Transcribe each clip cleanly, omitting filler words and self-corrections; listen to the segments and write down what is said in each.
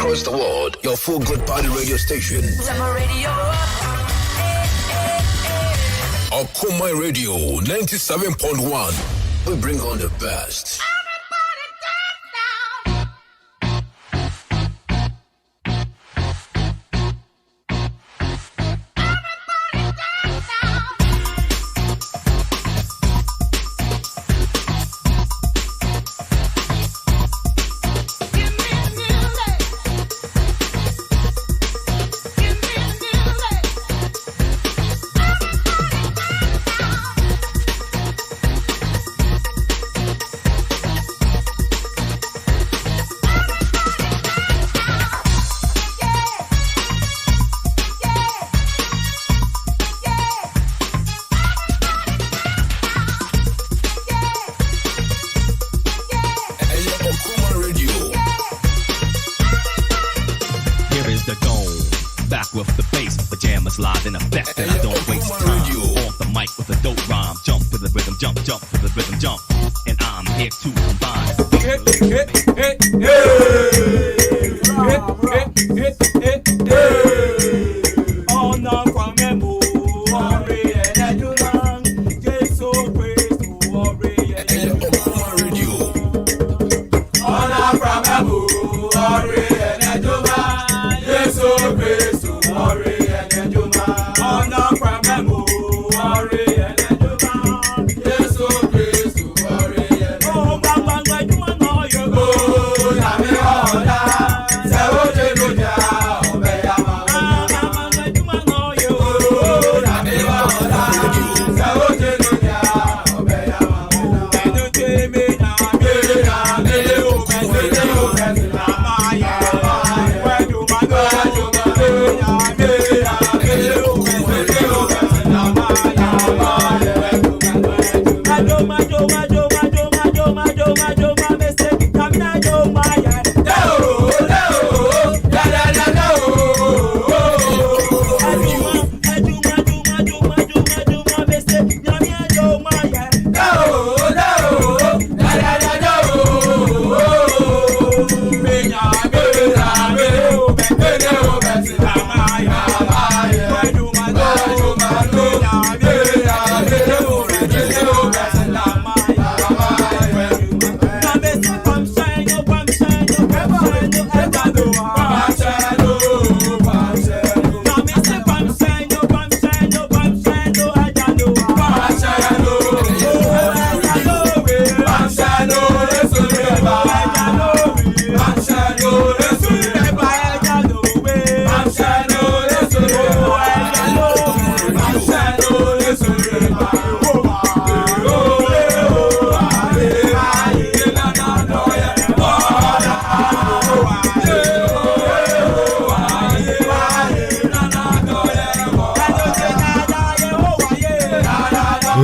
across the world. Your full good party radio station. Akuma Radio 97.1. We bring on the best. Live in effect, and I don't waste time. Off the mic with a dope rhyme, jump to the rhythm, jump to the rhythm, jump, and I'm here to combine. Oh no, from Memo, worry, and you long, get so praise to worry, and you radio. Oh no, from Memo, worry, and you long, get so praise to worry.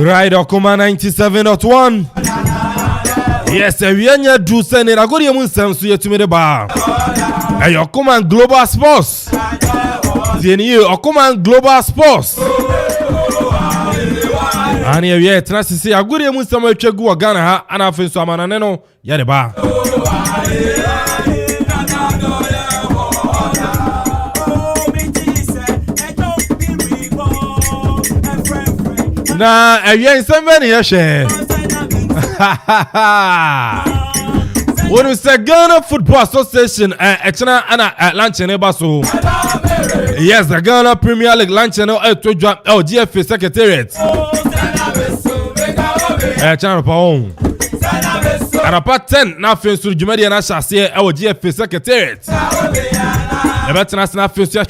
Right, Akuma 97.1. Yes, we are do send it. I go to Munsan so you to me the bar. Hey, Akuma Global Sports. You Akuma Global Sports. And here we are. Trying to say I go to Munsan we check go Ghana and I feel so man no ya the bar. Na in somebody here share. When we say Ghana Football Association China and launching so. Yes, the Ghana Premier League launching to drop GFA Secretariat. China Paon. And about 10 now feels to Jumedia Nasha say our GFA Secretariat. The international feels to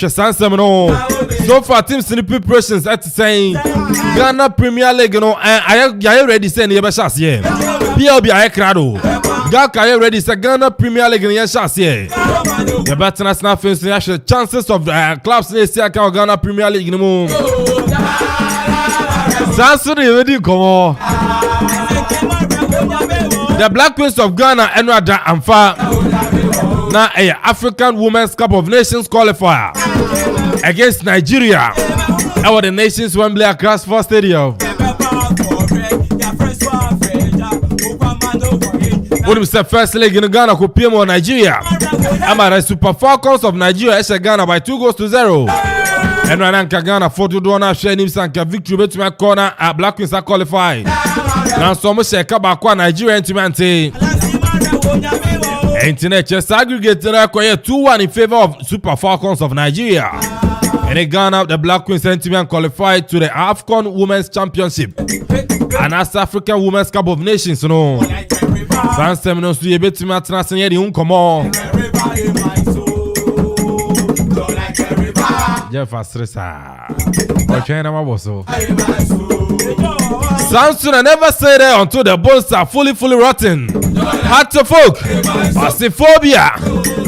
so far teams in the preparations at saying Ghana Premier League, I ready saying the best here. PLB I crado. Gaka ready say Ghana Premier League in yes here. The international feels the chances of clubs in the Ghana Premier League in the moon. Sansuri ready come on. The Black Queens of Ghana Enwada Amfa. Now a African Women's Cup of Nations qualifier against Nigeria. Our the nation's Wembley across for stadium. What do we say first leg in Ghana ko PM Nigeria. Amara Super Falcons of Nigeria is Ghana by 2-0. And Ranka Ghana 4-2 na share nim sanka victory between corner at Black Queens are qualified. Now so mo share ba kwa Nigeria intimate. Internet just aggregate record 2-1 in favor of Super Falcons of Nigeria. And in Ghana, the Black Queens sentiment qualified to the AFCON Women's Championship and as African Women's Cup of Nations. No, Sansem no suye beti matna senye di unkomo. Jeff Astresa. Ochena maboso. Samson never say that until the bones are fully rotten. Heart to folk. Ossiphobia.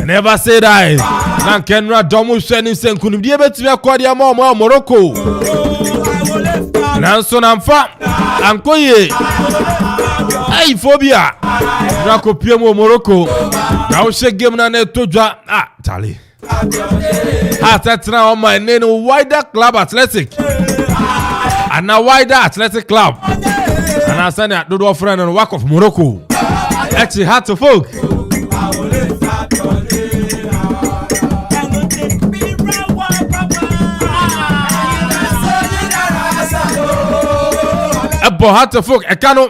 Never say that. Nan Kenra Domu Shenim Sen Kunubie betimi akwadia mo Morocco. Nan so nan fa ankoye. Hey phobia. Na ko piemo Morocco. Na o she game na ne tojwa Charlie. Atetra on my name Wider Club Athletic. And now Wider Athletic Club. And I send that do friend and work of Morocco. Actually had to folk. Had to folk Ekano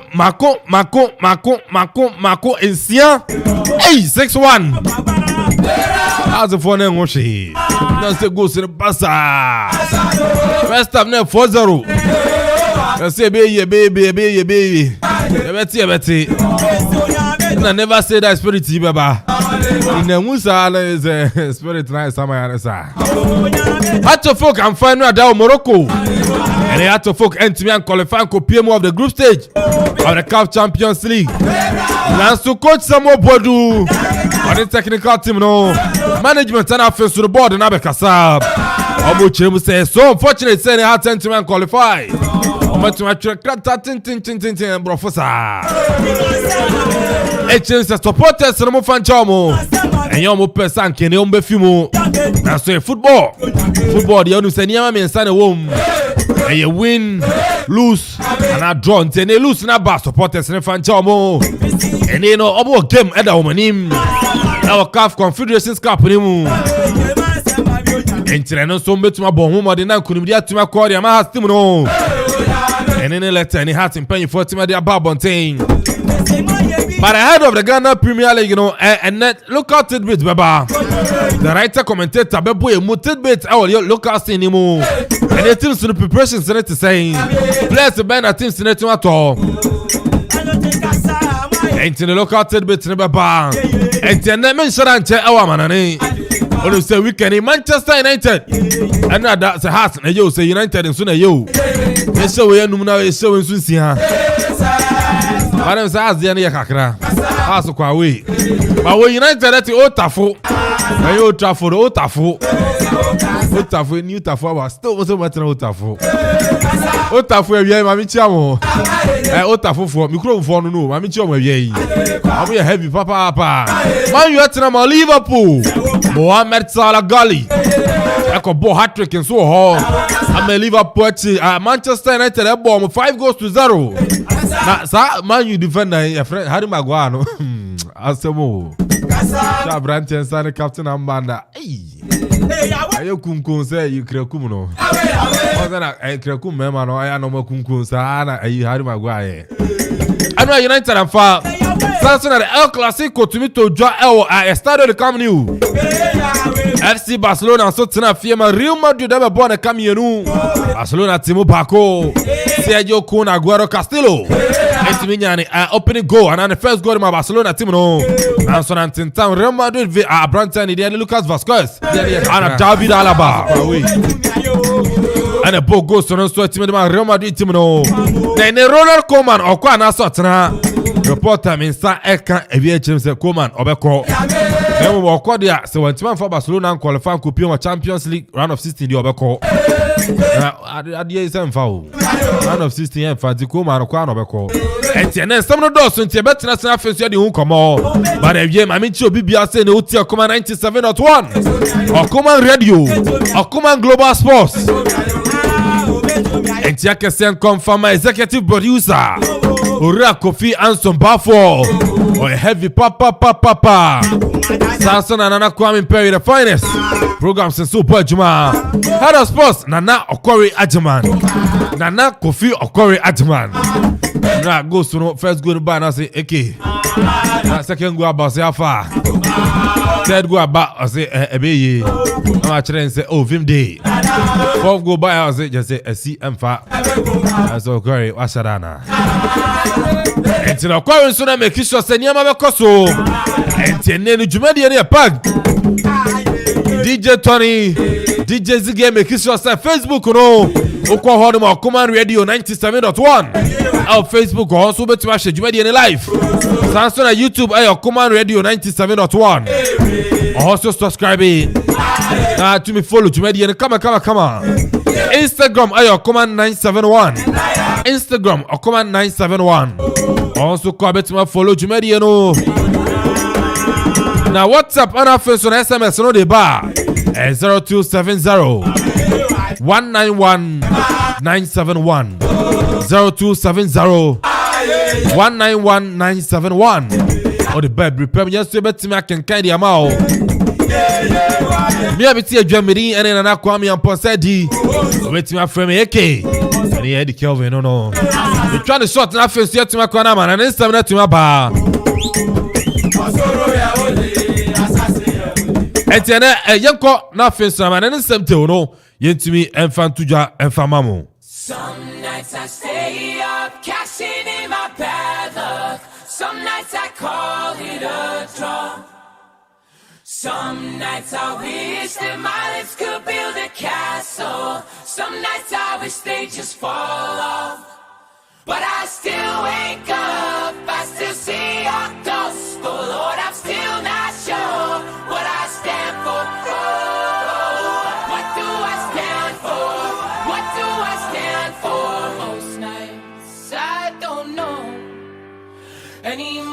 Mako Insia. Hey 6-1. How's the phone name Moshi? Let's go to the Bassa. First time now 4-0. Let's say baby. Betty. I never say that spirit baba. In the Musa is a spirit nice somewhere. Had to folk and find out that Morocco. And they had to folk enter and qualify for PMO of the group stage of the CAF Champions League. Lance to coach Samuel Bodu on the technical team, no management and offense to the board and Abekasab. Obuchemu says so unfortunate saying they had 10 to man qualify. Professor. HMC supporters no fanchamo. And yomo person can ombe fimu. That's why football the onu say niama me nsane wom. And you win, lose, and I draw. And they lose na bad supporters no fanchamo. And you know obo game eda omanim. Our CAF Confederations Cup nimu. And no so betuma bon mo de na kunimdia tuma kwori ama hastim no. And in a letter, and he had him paying for Timothy Ababontain. But ahead of the Ghana Premier League, and net local tidbits, Baba. The writer commentator, Bebu, tidbits, our local cinema. And the team's preparations in it to say, players to ban a team's in it to at all. And in the local tidbits, Baba. And the name is our man. When you say weekend in Manchester United, and that's a house, and you say United and soon you. They show you no show in Susia. Madam says the Ania Kakra. Pass a way. But when United at the Otafu, and you Trafford Otafu, New Tafu was still so much Otafu. Otafu, Mammy Chamo. Otafu for microphone, no, Mammy Chamo, I'll be a heavy papa. Man, you at Liverpool. Mohamed Salah Ghali. I could ball hat trick and so hard. I'm a Liverpool. Manchester United have bomb 5-0. Now, man, you defend your friend Harry Maguire. Asemo. Branch and Sunny Captain Ambanda. Hey, you kunkun say you Krekumuno. I Krekum Memano. I know Kunkun Sana. Harry Maguire. I know United and far. Samson at El Clasico to me to draw a Estadio de Camp Nou. FC Barcelona and Sotina Fiema Real Madrid ever born a Camino. Barcelona Timo Paco, Sergio Kun Aguero Castillo. Esminiani opening goal and the first goal in my Barcelona team no. Samson and Tintan Real Madrid Branton and Lucas Vasquez and David Alaba. And a ball goes to no team in my Real Madrid team no. Then Ronald Koeman or Kwana Sotina. Reporter Minsa Eka James Koeman Obeko. Then we walk out there. So when time for Barcelona and qualify to play Champions League round of 16 the Obeko. At the same foul. Round of 16 and for the Koeman or Kwana Obeko. And then some of those in Tibet National Fence the who come on. But if you Mamicho BBA say no Utia Koeman 97.1 or Koeman Radio or Koeman Global Sports. And Tiaka Sen confirm my executive producer. Ura Kofi Anson Bafo. Oh, heavy papa. Samson and Nana Kwame Perry, the finest. Programs in Super Juma. Head of sports, Nana Okori Ajaman. Nana Kofi Okori Ajaman. Now goes to first go to buy and I say, okay. Second go about say how far. Third go about I say Ebeye. I'm actually say oh Vim Day. Fourth go by I say just say CM fa. I say Okori Washadana. And to the Okori so na make sure say nyama be koso. And nenu jumadi ene pag. DJ Tony, DJ Ziggy make sure say Facebook no. Okwa hono ma Command Radio 97.1. Our Facebook also bet to jumadi ene live. Samsung and YouTube ayo Command Radio 97.1. Also subscribe to me follow jumadi ene come on. Instagram ayo Command 971. Instagram or Command 971. Also come bet to follow jumadi ene. Now WhatsApp and our first on SMS no the bar 0270 191 971 0270 191 971 or the bed prepare just to bet me I can kind the amount. Me abiti a Germany and then Kwame and Ponsedi wait me friend me AK and he had Kelvin no we trying to short na face to my corner man and then stamina to my bar. Etienne yanko na fensa man and semte no yentumi enfantuja enfamamo. Some nights I stay up cashing in my bad luck. Some nights I call it a draw. Some nights I wish that my lips could build a castle. Some nights I wish they just fall off. But I still wake up, I still see your gospel. Lord, I'm still not sure what I stand for. What do I stand for? What do I stand for? Most nights I don't know anymore.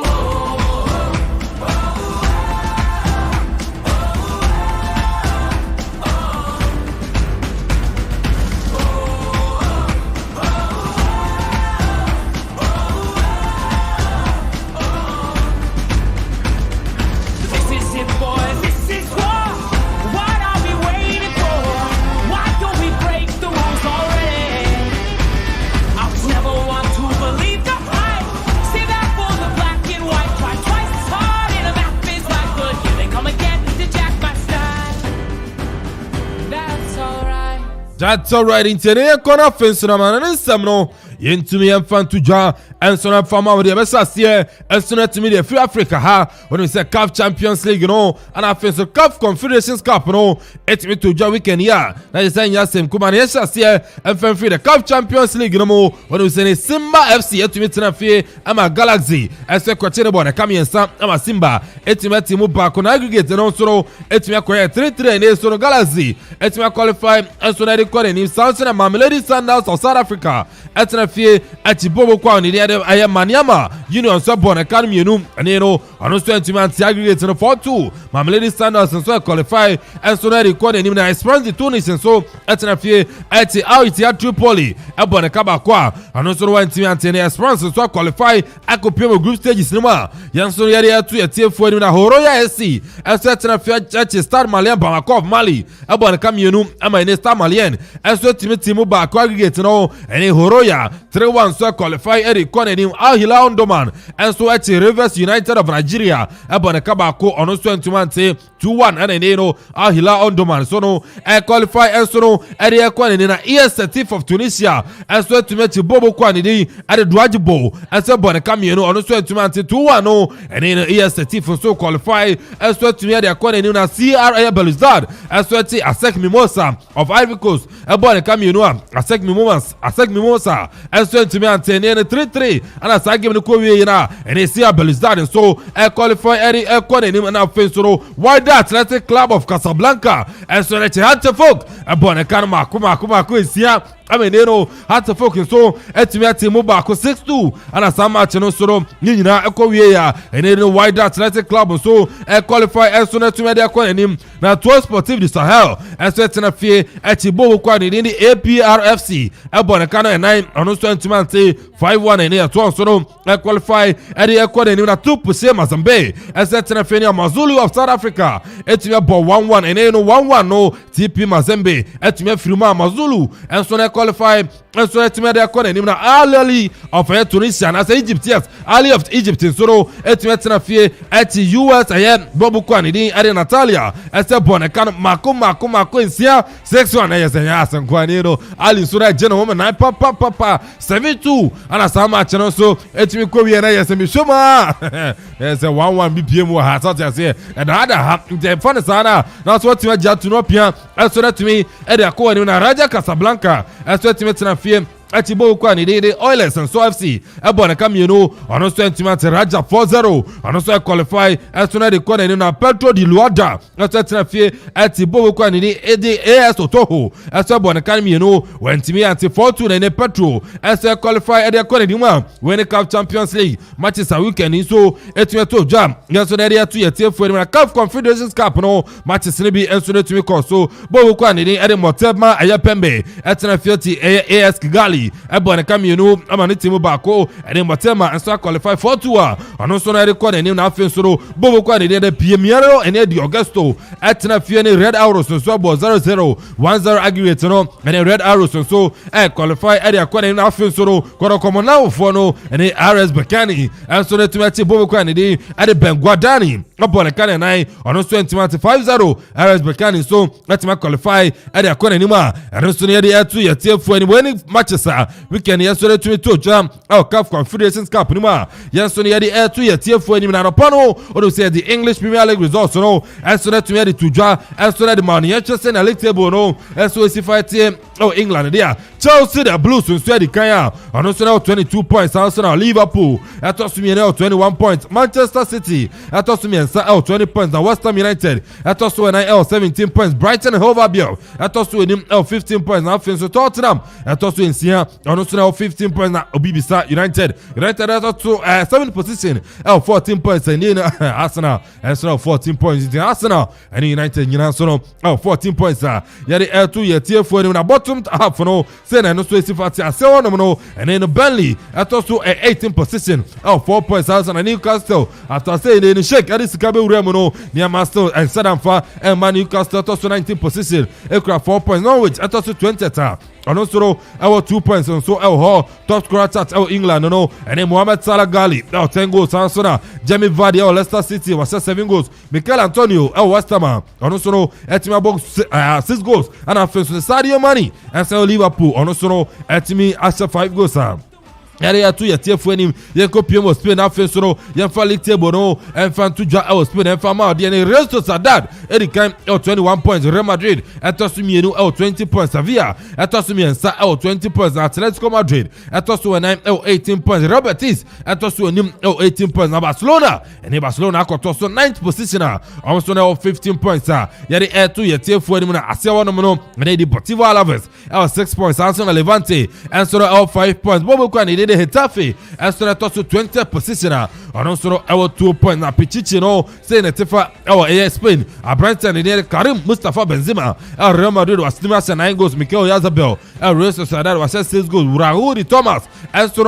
That's alright in today corner fence na man and some no yentumi emfantuja enso na fama we dey besasie enso na timi dey free Africa ha when we say CAF Champions League no and afenso CAF Confederations Cup no etimi to ja weekend ya na say nya sem kuma na yesasie enfan free the CAF Champions League no mo when we say Simba FC etimi tena fie ama Galaxy ese kwachene bo na kamiensa ama Simba etimi timu ba ko na aggregate no so etimi akoya 3-3 na so Galaxy etimi qualify enso na recording in Samson and Mamelodi Sundowns of South Africa etna fie atibobo kwa ni dey aya Maniama Union so born academy no and no ono so etimi anti aggregate no 4-2 Mamelodi Sundowns so qualify enso na recording in na Esperance Tunis so etna fie ati Al Tripoli e born kaba kwa ono so etimi anti na Esperance so qualify akopiem group stage cinema yanso yare atu etiefo ni na Horoya SC enso etna fie Stade Malien Bamako of Mali e born kamienu ama ni Stade Malien enso timu ba ko aggregate no eni Horoya 3-1 so qualify eri kone ni Al Hilal Omdurman enso eti Rivers United of Nigeria ebone kaba ko ono so entumante 2-1 eni no Al Hilal Omdurman so no e qualify enso no eri kone ni na ES Setif of Tunisia enso etumeti bobo kwani di eri Douadjibo enso bone kamienu ono so entumante 2-1 no eni no ES Setif so qualify enso etumi eri kone ni na CRA Belouizdad enso eti Asec Mimosa of Ivory Coast ebone kamienu Asec Mimosa enso entumi antene 3-3 ana sa game no ko wie na eni CRA Belouizdad so e qualify eri kone ni na fensoro Wydad Athletic Club of Casablanca enso eti Hantefok ebone kan makuma ko esia Ameneno Hearts of Oak so etimi atimu baako 6-2 ana saa match no so ni nyina ekowie ya eneno Wydad Athletic Club so qualify eso na etimi de akọ anim na Tour Sportive du Sahel eso etina fie etibo kwa ni APRFC ebone kana 9 ono so etimi ante 5-1 ene ato so no qualify ede ekọ anim na Tupusie Mazembe eso etina fie ni Amazulu of South Africa etimi abo 1-1 ene no 1-1 no TP Mazembe etimi afirima Amazulu enso na qualify enso etimi de akọ anim na Al Ahly of Tunisia na Egypt yes Al Ahly of Egypt so etimi etina fie eti US ayen bobu kwa ni din ade Natalia ese bone kan mako insia 6-1 yesenya asankwane no Ali sura jeno woman 9 pa 7-2 ana sama cheno so etimi ko wie na yesemi shoma ese 1-1 BPM wa hasat yase ada ha de fane sana na so etimi jatu no pia eso etimi ede akọ ni na Raja Casablanca eso etimi tina fie atibo kwa ni de Oilers and so FC ebona kamienu ono so entimate Raja 4-0 ono so qualify esuna de kona ni na Petro di Luanda eso tina fie atibo kwa ni de AS Otoho eso ebona kamienu wentimi anti 4-2 na Petro eso qualify ede kona ni ma when Cup Champions League matches a weekend so etime to jam eso na de atu yetefo ni na Cup Confederations Cup no matches ni bi eso na tumi ko so bo kwa ni ede Motema Ayapembe etina fie ti AS Kigali ebone kamienu amane timu baako ene Motema enso qualify 4-2 ono so na record ene na afen so bobo kwa ene de Piemiero ene di Augusto etina fie ni Red Arrows so bo 0-0 1-0 aggregate no ene Red Arrows so qualify ene kwa ene na afen so kono komo na ofo no ene RS Berkane enso na timati bobo kwa ene de Benguadani obone kane nai ono so entimati 5-0 RS Berkane so etima qualify ene kwa ene ma ene so ne de atu yetefo ene when matches weekend yesterday to jam Cup Confederations Cup nima yesterday the air to yetefo anim na no or say the English Premier League results no yesterday to the tuja yesterday the Manchester League table no so si fight England there Chelsea the Blues so the kan ono so 22 points Arsenal Liverpool atosumi na 21 points Manchester City atosumi na 20 points na West Ham United atosumi na 17 points Brighton and Hove Albion atosumi na 15 points na Tottenham atosumi na ono so 15 points na Obibisa United to 7th position 14 points and Arsenal and 14 points in Arsenal and United so 14 points yari to yetefo na bottom half no say na no so sifati ase no and then Burnley to 18th position 4 points Arsenal and Newcastle after say in shake at sikabe uremo no near Master and Sadamfa and Man Newcastle to 19th position 4 points Norwich to 20th ono so 2 points so top scorer at England no and then Mohamed Salah Gali 10 goals Arsenal Jamie Vardy Leicester City was 7 goals Mikel Antonio West Ham ono so etimi box 6 goals and after Sadio Mane and so Liverpool ono so etimi 5 goals area to yetefo anim yenko pm Spain after so yenfa league table no enfa tuja Spain enfa ma de Real Sociedad edikan 21 points Real Madrid etosumienu 20 points Sevilla etosumiensa 20 points Atletico Madrid etosu 18 points Real Betis etosu anim 18 points na Barcelona and Barcelona akotoso 9th position almost 15 points yare to yetefo anim na asewo no no na Deportivo Alaves 6 points Arsenal Levante and so 5 points bobo kwa ni Hetafe Aston to 20th position ono so 2 points na Pichichi no say na tefa Spain Brighton ni Karim Mustafa Benzema Real Madrid was 9 goals Mikel Oyarzabal Real Sociedad was 6 goals Raúl Thomas Aston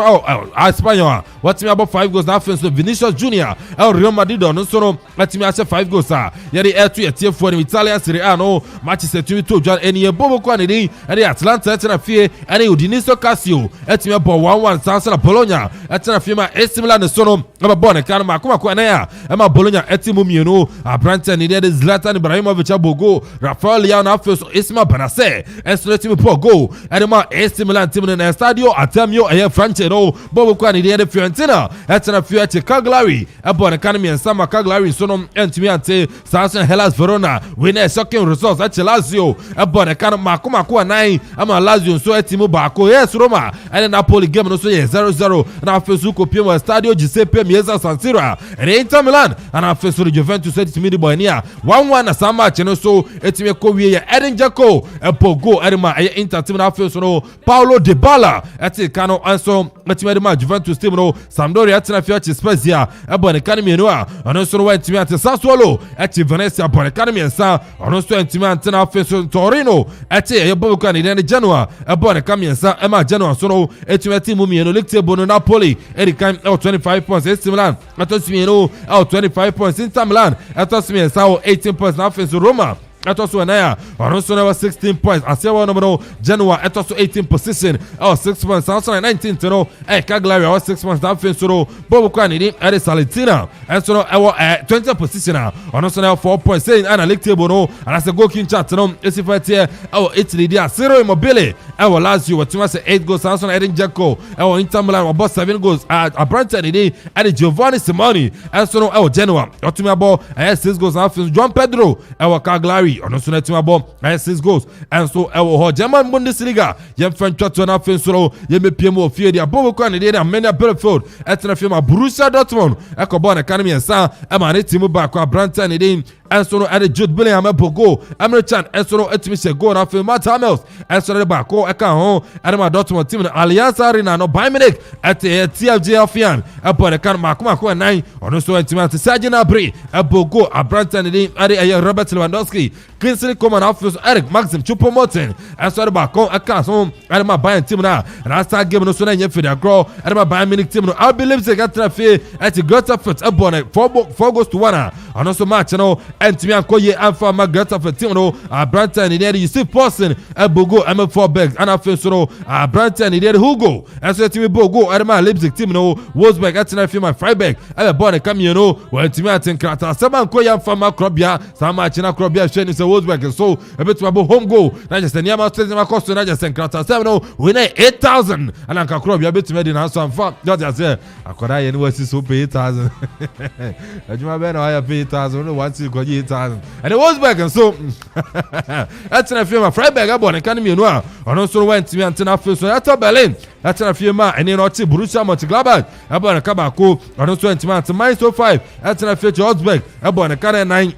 Espanyol what me about 5 goals na offense Vinicius Junior Real Madrid ono so let me 5 goals yari to yetefo in Italian Serie A no Manchester City to John eni bobo kwa ni Atlanta na fie ani Udinese Casio etime 1-1 Arsenal Bologna etena firma AC Milan sono abone kan makoma kwa na ya ema Bologna etimu mienu Brighton ni de Zlatan Ibrahimovic abogo Rafael Leao na feso Ismail Benasser esno etimu pogo edema AC Milan timu na Stadio Atamio France no bobo kwa ni de Fiorentina etena Fiat Cagliari abone kan miensama Cagliari sono entimi ante Sassuolo Hellas Verona winner shocking results at Lazio abone kan makoma kwa nine ama Lazio so etimu ba ko yes Roma and Napoli game no so 0-0 na Facebook opiem Stadio Giuseppe mieza San Siro and Inter Milan and after so Juventus said to me the boy near 1-1 na sama cheno so etime ko wie Edin Dzeko Pogo Edema Inter team na after so Paulo Dybala eti kano anso etime ma Juventus team no Sampdoria eti fiachi Spezia ebo ne kan mienu a ono so wa etime ati Sassuolo eti Venezia bo ne kan miensa ono so etime ati na after so Torino eti ebo ko ni ne Genoa ebo ne kan miensa ema Genoa so no etime team mienu League table no Napoli eri kan 25 points AC Milan atos mienu 25 points Inter Milan atos miensa 18 points na after so Roma Etosu Anaya, Onoso never 16 points. Asewa no Genoa, Etosu 18 position. 6 points. Also 19 to know. Cagliari 6 points. That finish to Bobo Kwani, Edi Salitina. And so 20 position now. Onoso now 4 points. Saying Anna League table no. And as a goalkeeping chat to know. It's if I tell Italy dia 0 Immobile. Our Lazio what you say 8 goals. Also Edin Dzeko. Our Inter Milan about 7 goals. At Brighton today. And Giovanni Simoni. And so our Genoa. Otumi about 6 goals. John Pedro. Our Cagliari. Ono so na team ball 6 goals and so our German Bundesliga yem fan twatto na fen so yem piem ofie dia bobo kwa ne dia many Bielefeld etna firma Borussia Dortmund ekobo na kan miensa e ma ne team ba kwa Brighton ne din and so no at Jude Bellingham Bogo Emre Can and so no etimi se go na firma Matt and so the ba ko e kan ho and ma Dortmund team na Allianz Arena no Bayern Munich at TFG Afian e bo ne kan makoma ko 9 ono so etimi at Serge Gnabry e Bogo a Brighton ne din ade Robert Lewandowski Kingsley Coman after Eric Maxim Choupo-Moting and so the back on a castle and my Bayern team now and I start giving us one year for the grow and my Bayern Munich team I believe they got to at the greater fit a bonnet 4 goals to 1 and also match and to me and Koye and for my greater fit team Brighton in there you see Paulson and Bogo and 4 bags and I feel so Brighton in there Hugo and so to me Bogo and my Leipzig team Wolfsburg at the my Freiburg and a bonnet come when to me I think Krata 7 Koye and for my Krobia some match in a Krobia so Wolfsburg so a bit about home goal. Not just the Yama State cost to just and Krata 7 we need 8,000 and I can crop your bit to Medina so I'm fun. Just say I could I anyway so pay 8,000. I do my better I pay 8,000 once you got 8,000 and it was back and so that's an film of Freiburg about Academy Noir and also went to me until after so that's Berlin. That's an film and then not Borussia Mönchengladbach about a Kabako and also went to Mainz 05 that's an future Augsburg about a Canada 9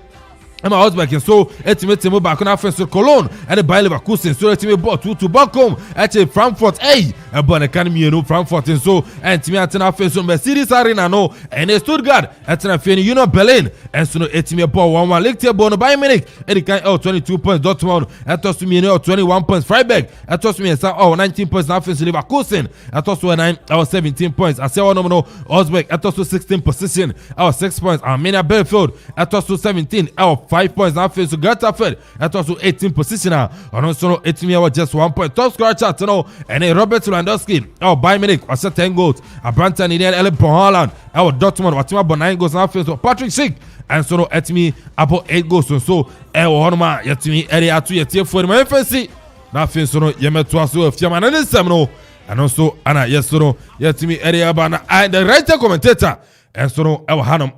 Emma Osberg so etime mo back na first Cologne and the Bayer Leverkusen so etime bought to Bochum at Frankfurt e bon kan mi no Frankfurt so etime atena first Mercedes Arena no and Stuttgart atena fe Union Berlin and so etime ball 1-1 League table no Bayern Munich and kan 22 points Dortmund atos mi no 21 points Freiburg atos mi 19 points na first Leverkusen atos 9 17 points Asewa no Osberg atos 16 position 6 points Arminia Bielefeld atos 17 5 points now face to Graterfeld at also 18 position now and also 18 just 1 point top scorer chat and then Robert Lewandowski Bayern Munich was 10 goals a Brighton in there Erling Haaland our Dortmund was 9 goals now face to Patrick Schick and so etimi about 8 goals so honma yetimi area to yetie for my fancy now face so yemeto so fiama na nisem no and also ana yesoro yetimi area bana and the right commentator and so hanom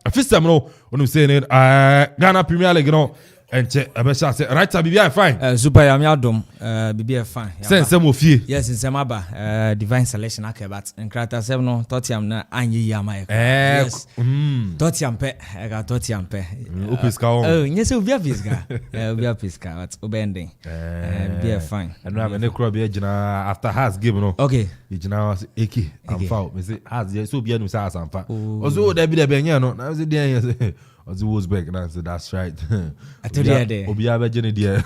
Fisam no when we say Ghana Premier League no and check abesha say right BBI fine super yam yadom BBI fine sense mo fie yes in semaba divine selection akabat and Krata 7 no Tottenham na anyi yama yes Tottenham pe ga Tottenham pe upiska on yes ubia piska ubia piska what obending BBI fine and na me kro be gina after has game no okay gina eki am foul me say has yes so bia no say asamfa ozo da bi da be nya no na say dey say Ozi Wolfsburg na say that's right I told you there obi abegene there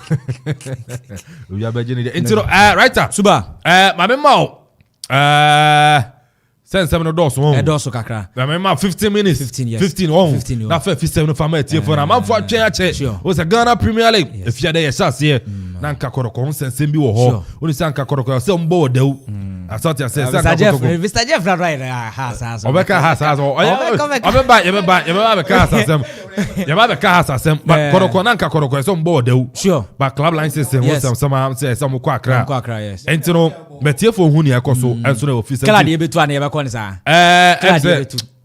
obi abegene there into writer suba my memo send 7 doors one doors kakra my memo 15 minutes 15 on na fa 15 for my tie for na man for twa o say Ghana Premier League if you there yes here na nka koroko sense bi wo ho oni say nka koroko say mbo daw asante say Mr. Jeff right has obeka has obeba be ka hasasem yaba be ka hasasem but koroko na nka koroko say mbo daw sure but club line system some say some kwa akra yes entino metie for hu ni ekoso enso na office kala de betu ana yeba kon sa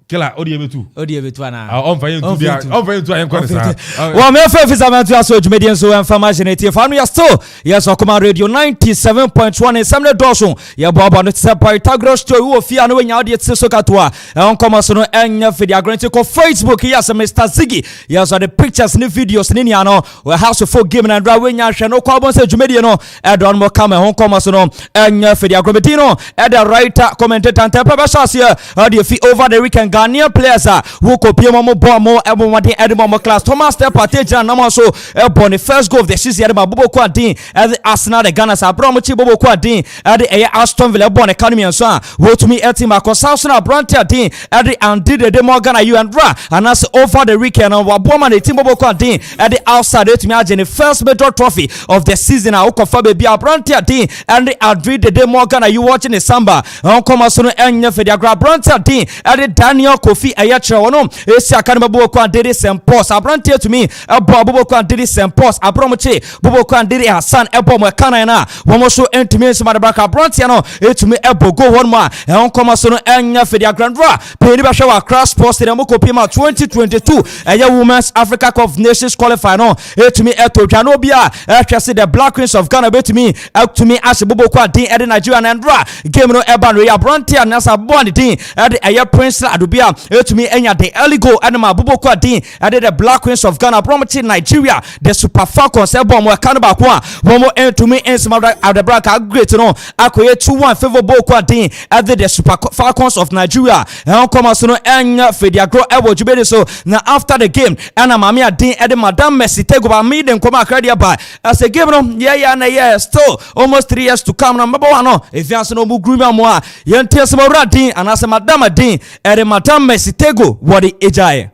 Killer, Odi Betu. Odi Betu ana. On va to be on va to I am Well, me fa fisa to so Jumedian so information it for me still. Yes, Okuma Radio 97.1 in Samle Dawson. Ya baba no tse Pythagoras to wo fia no nya odi tse so katoa. On come so no enya fedia grant ko Facebook yes Mr. Ziggy. Yes, the pictures ni videos ni nia no. We house for game and dra we nya hwe no kwa bon se Jumedian no. Edon mo come on come so no enya fedia grobetino. The writer commentator and papa shas here. The fee over the weekend Ghanaian players who copy mo bomb mo ebo wadi edimo class Thomas Step Pateja na so born the first goal of the season by Bobo Kwadin at the Arsenal the Ghana sa bro mo chi Bobo Kwadin at the Aston Villa born academy and so wo to me team akos Arsenal Brantia din at the Andy the Morgan you and Ra and as over the weekend wa bomb the team Bobo Kwadin at the outside to me agent the first major trophy of the season I okofa be Brantia din and the Adri the Morgan you watching the samba on come so no enya fe dia Brantia din at the Daniel Kofi Ayache wono esi akane Bobo Kwadin St. Paul's Brantia to me Bobo Kwadin St. Paul's Abromoche Bobo Kwadin Hassan ebo mo kana na womo so entimi so madabaka Brantia no etumi ebo go one ma on come so no enya fe dia Grandra pe ni ba hwe wa Cross Sports Stadium ko pima 2022 eye Women's Africa Cup of Nations qualify no etumi etodwa no bia ehwese the Black Queens of Ghana betumi etumi as Bobo Kwadin ede Nigeria and Andra game no eba no ya Brantia na sa bond din ede eye Prince Adubia etumi enya the early goal and ma Bobo Kwadin ede the Black Queens of Ghana promoting Nigeria the Super Falcons ebo mo kan ba ko a womo etumi ensima Adebraka great no akoye 2-1 favor Bobo Kwadin ede the Super Falcons of Nigeria and come so no enya Fediagro ebo jubede so na after the game and mama adin ede Madam Messi tego ba me den koma kradia ba as a game no yeah still almost 3 years to come number 1 no if you no mu gruma mo a yente se mo radin and as Madam adin ede Madam Messi tego what the ejaye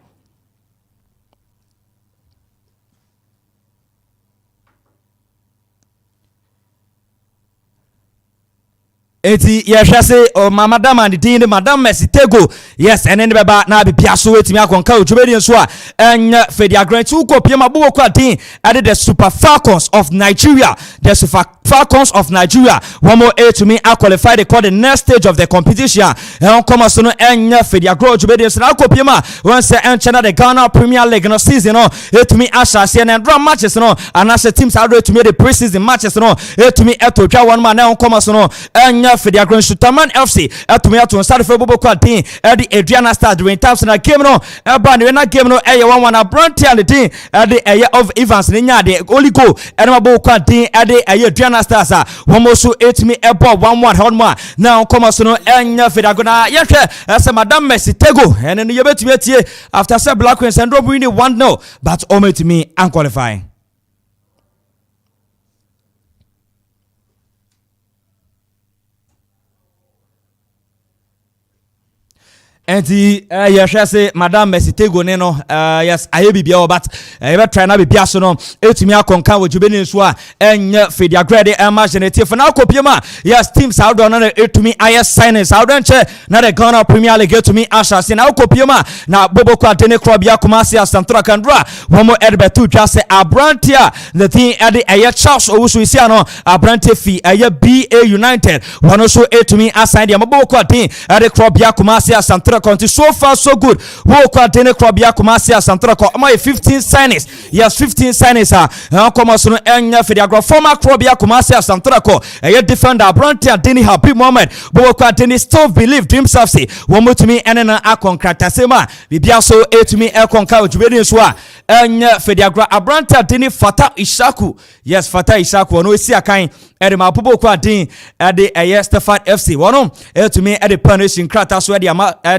eti yehwese o Madam and the Madam Messi tego yes and then beba na bibia so wetimi akonka ojubedi nso a enya Fediagran tu ko pie Bobo Kwadin at the Super Falcons of Nigeria the Super Falcons of Nigeria one more to me I qualify the next stage of the competition and come so no enya Fediagran ojubedi nso na ko pie ma won say enchana the Ghana Premier League no season no to me asase and drum matches no and as teams are to me the preseason matches no to me etodwa one man na come so no enya Fediagran Shutaman FC atumi ato start for Bobo Kwadin the Adriana Stars during times na game no eba ne na game no eye 1-1 Brantia the team the eye of Evans ne nya the only goal and Bobo Kwadin the eye Adriana Stars one so etumi eba 1-1 honma now come so no enya Fediagran yehwe as Madam Messi tego and then you betumi atie after say Black Queens and drop winning 1-0 but almost me unqualifying. And the say Madam Messi tego ne no yes aye bibia but e try na bibia so no etumi akonka wo jubeni nso a enya Fediagran de imaginative for now kopiema yes teams out on na etumi aye signings out don che na the Ghana Premier League etumi asase na kopiema na Bobo Kwadin Krobia Kumasi Asantra Kandra womo Edbetu twa se Abrantia the thing at the aye Charles Owusu isia no Abrantia fi aye BA United one so etumi assign the Bobo Kwadin at the Krobia Kumasi Asantra Conti so far so good. Wo Kwadin Krobia Kumasi Asantra ko my 15 signings. Yes 15 signings come so no enya Fediagran former Krobia Kumasi Asantra ko a defender Brantia Dini happy moment. Bobo Kwadin still believe himself say one more to me enena akonkrata sema bibia so to me akonka ojubedi so a enya Fediagran Brantia Dini Fata Ishaku. Yes Fata Ishaku no esi akan ede ma Bobo Kwadin ede Stefan FC wono to me ede punishing krata so ede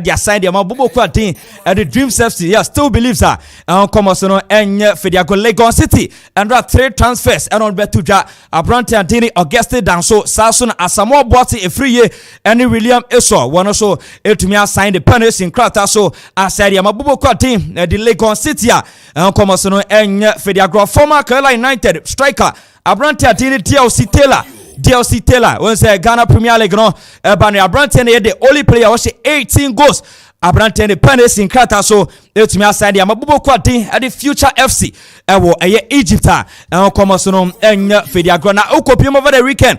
aside the Bobo Kwadin the Dreams FC yes still believes her come so no enya Fediagran Lagos City and 3 transfers and on betu ja Abrantia Dini Auguste Danso Sasun Asamo Boti a free year and William Eso one also to me assign the punishing krata so aside the Bobo Kwadin the Lagos City come so no enya Fediagran former Kerala United striker Abrantia Dini DLC Taylor when say Ghana Premier League no Bani Abrantia the only player who 18 goals Abrantia the penalty in krata so etumi aside ya Bobo Kwadin at the Future FC ewo Egypt and come so no enya Fediagran na okopiem over the weekend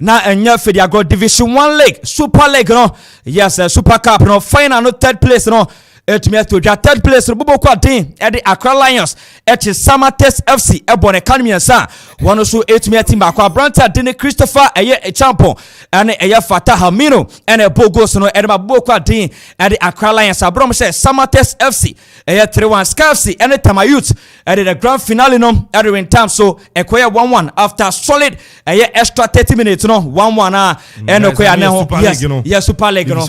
na enya Fediago Division 1 League Super League no yes Super Cup no final no third place no etumi to ja third place bobo kwa den e de Accra Lions e Samatex FC e bone kanmi sa wono so etumi team ba kwa Branta de Christopher eye champion ene eye Fatah Hamino ene Bogos no e de bobo kwa den e de Accra Lions abrom say Samatex FC eye 3-1 Sky FC ene Tamayut e de the grand finale no e de win time so e koya 1-1 after solid eye extra 30 minutes no 1-1 na ene koya ne ho yes Super League no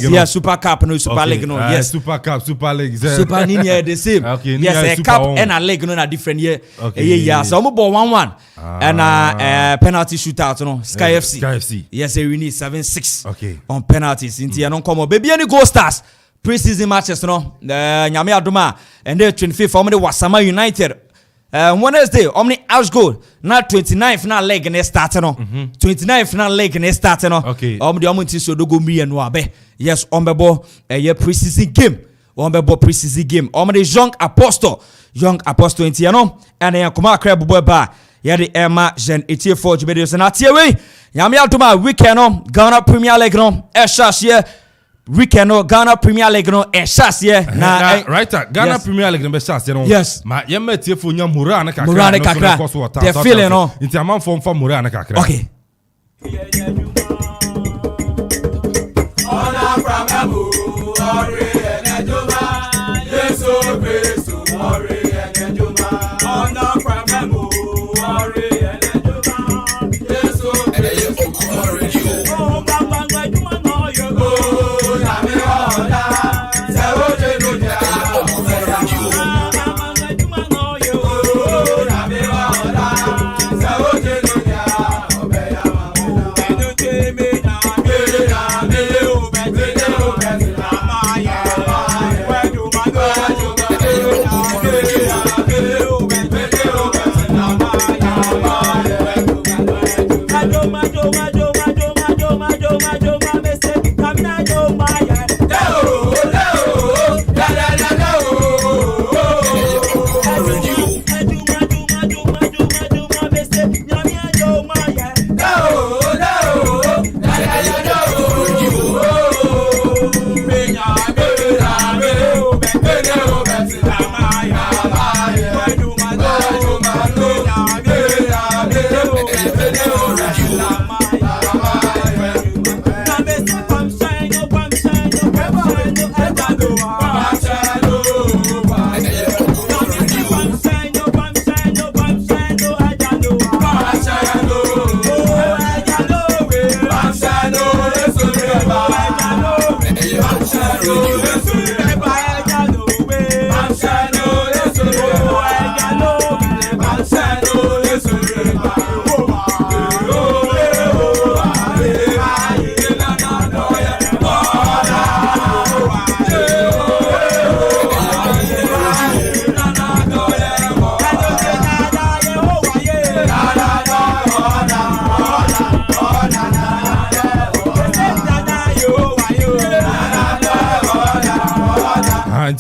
yes Super Cup no Super League no yes Super Cup, Super League. Super Nini the same. Okay, yes, a cup and a leg no na different year. Okay. Yeah. So we ball 1-1 and penalty shootout no Sky FC. Yes, we need 7-6. Okay. On penalties. Inti anon come baby any Gold Stars pre-season matches no. Nyame adoma and the 25th omni Wasama United. Wednesday omni house goal na 29th na leg na start no 29th na leg na start no omni omunti so dogo mi enu abe yes ombebo ye pre-season game ombebo pre-season game omni Young Apostle inti no and ya kuma akra bobo ba ye de Emma Jean Etiefo Jibedios na tiewe nyame adoma weekend no Ghana Premier League no share weekend no Ghana Premier League no share na right Ghana Premier League no share no yes ma ye metiefo nya mura na kakra the feeling no inti amanfo mfa mura na kakra okay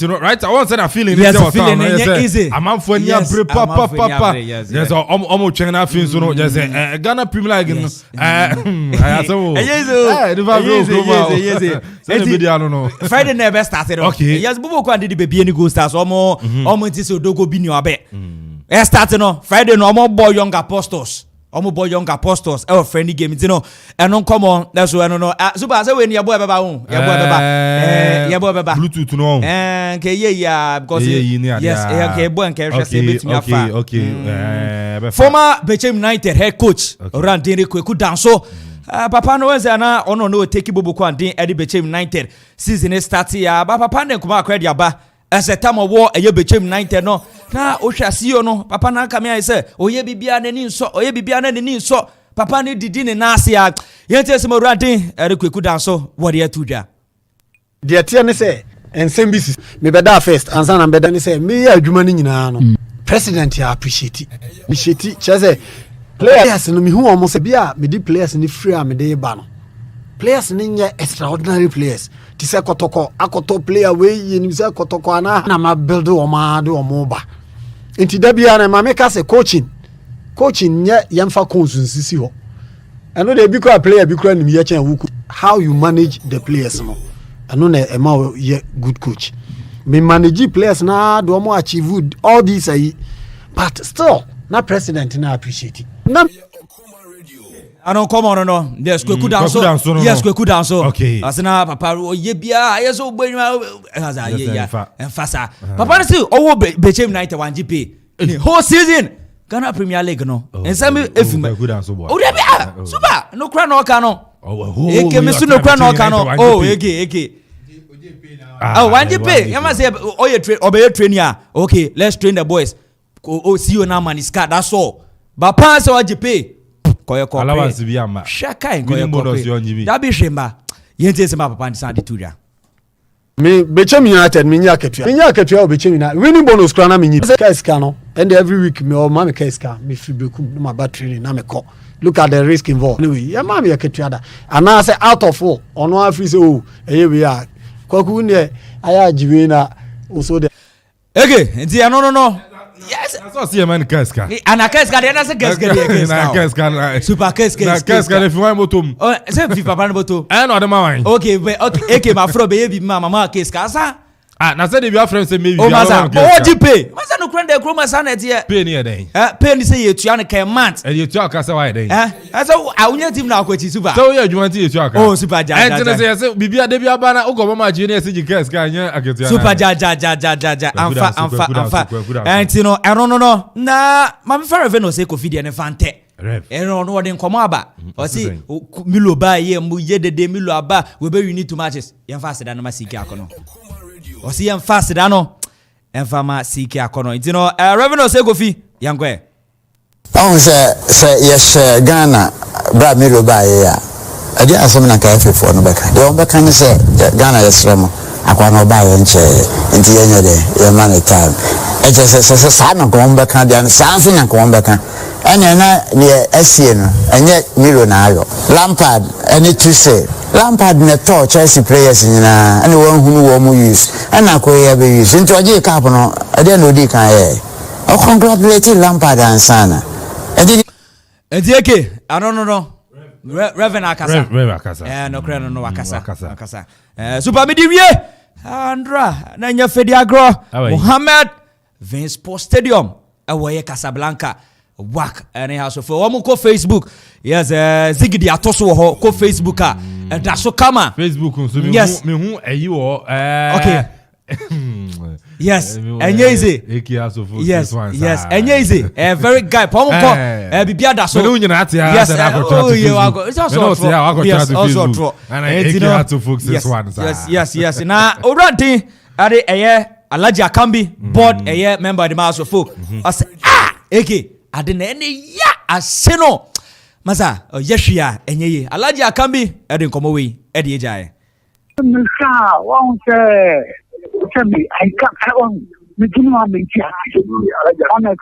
right, I want to say that feeling. Yes, feeling easy. I'm out for near papa. Yes, almost checking out things. You know, just Ghana Premier League. Yes. I don't know. Friday never started. Okay. Yes, Bubu Kwan did the baby any Gold Stars. Almost so dogo bini abe. Starting no Friday no more boy Young Apostles. Omo boy Young Apostles our friendly game you know and non come on that's why no super say when your boy baba your boy baba Bluetooth no ke yeah because yes okay boy and care say bit me afa okay former Bechem United head coach Randini Kweku Danso papa no was na ono no take Bobo Kwan din Eddie Bechem United season start ya papa den kuma akwa dia ba as a time of war eye Bechem United no na o hwase no papa na aka me ai say oye bibia na ni nso papa ni didi ne na ase ya yente se Moradin Kweku Danso wo de atudwa de tie ne say ensembisi me beda first ansa na beda ne say me ya adwuma ni nyina no president ya appreciate chese players no me hu omo say bia me di players ni free am de ba no players ni nye extraordinary players ti say kotoko akoto player we yi ni say kotoko ana na ma build o ma de o mo ba enti da bia na ma me ka say coaching nye yemfa consunsisi ho I know they be a player be crying me how you manage the players no. I know a man good coach. Me manage players na do mo achieve all these but still na president na appreciate it. I don't come on no. Yes, Kweku Danso. Yes, Kweku Danso. Okay. Asena papa oye bia ayeso gbe enfasa. Papa say owo Bechem 91 GP. The whole season Ghana Premier League no. Ensame efim. Kweku Danso boy. O bia super. No kra no ka no. Eke me su no kra no ka no. Oh, eke. Oh, 1 GP. You must say obey training. Okay, let's train the boys. Oh, see you now man is car. That's all. But pass or GP. Allowance bi ama shaka en koye da bi hwemba yente se ma papa nsan de turia me Bechem United me nya ketua Bechem na winning bonus kra na me nyi ska no and every week me o ma me ska me free bekum no ma battery na me call look at the risk involved anyway ya ma me ketua da ana say out of all ono afri say oh eye we are kwaku ne aya jiwe na also the enti no yes, I saw see a man Keska. And a Keska, the other Keska. Super Keska. If you want bottom. Oh, say Papa Boto. I know the man. Okay, my fro baby, mama Keska. Ah, na say your friends say maybe. Oh, Maza, what you pay? Maza no crane the chroma son at here. Pay near day. Pay say you Tiana can month. And you talk as why day. I saw I will team now, which is super. So you want to talk. Oh, super Jaja. And say, Bibia Debia Bana, Oklahoma Junior City Keska, yeah, Super Jaja. Amfa. And you know, I don't know. Nah, my father Veno say Kofi and Fante. And no one come about. Or see Milo by ye, de Milo Aba, we you need to matches. Yan faster than Masika Kono. Or see him faster than no. And Fama Siki Akono. You know, Revenue say Kofi, young way. Oh, say yes, Ghana, Brad Milo by ya. I didn't ask him like I for no back. The old back can say Ghana is from Aquano by and into any day, your money time. It is a son of going back and something and going back. And you're not near SCN, and yet Milo Nago. Lampard, and it to say. Lampard in a torch, Chelsea players in anyone who will use. And I could ever use into a J Capono. I didn't know Dick. Oh, congratulate Lampard and Sana. And DK, I don't know. Reverend Akasa. No crown, no Akasa. Super Midivie, Andra, Nanya Fediagro, Mohammed, Vince Sports Stadium, away Casablanca. Whack and house of Omuko Facebook. Yes, Ziggy Atoso ko Facebook and that's so come Facebook. Yes, me who are you? Okay. Yes, and easy. Yes, and easy. A very guy. Pomuko. Bibia that's so. Yes, oh you are. It's also true. Yes, also true. And I to folks this one. Yes. Now, already, are a Alaji Akambi board a year member of the House of Folk. I say Eke. Adene ya aseno masa yeshia enye Alaji Akambi edin komowe edi ejaye msa won se me I can't me ginu amentia Alaji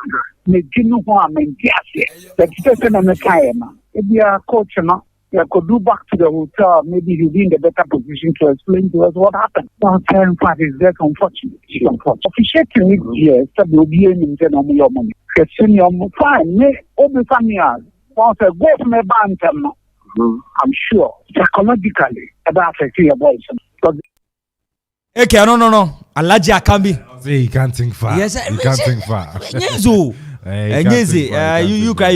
me ginu ho amentia se that person na kai ma ebia coach na I could do back to the hotel. Maybe he'll be in the better position to explain to us what happened. One time, fact is that unfortunate. Officiating it here, so there will be any your money. Senior, fine. Me, over family. Once I go from a bantam, I'm sure psychologically about affecting your voice. Okay, no. Alaji Akambi. You can't think far. Yes, you can't think far. Yes, you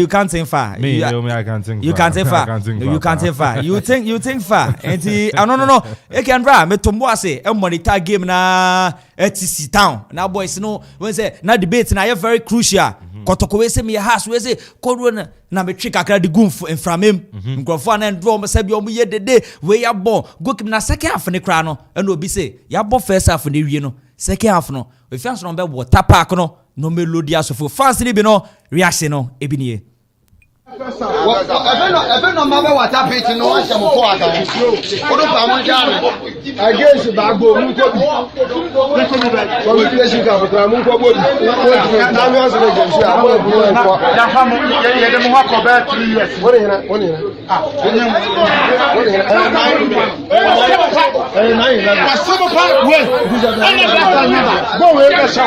can't think far. Me, I can't think. You can't think far. You can't think far. You think far. And no. I can run. Me tombo say a monitor game na ETC town. Now boys, no. When say na debate na very crucial. Kotoko we say me house we say kodro na me trick akra de gumf in from him. Nkrofo na draw me say bi omo ye dede we ya bon. Go keep na second half ne kra no. And obi say ya bon first half ne wie no. Second half no. We fans no be water park no. No melody as for fans ni be no reaction no ebi nie Efe no mabe water pitch no wa se mo ko ata odo pa mo jare against bagbo mu ko bi communication ka ko mu ko bodi na mi aso le jesu a mo bu en ko da fa mo ye de mo ha ko be 3 years woni hina ah woni hina na so mo pa we ana da ta ni go we ka sha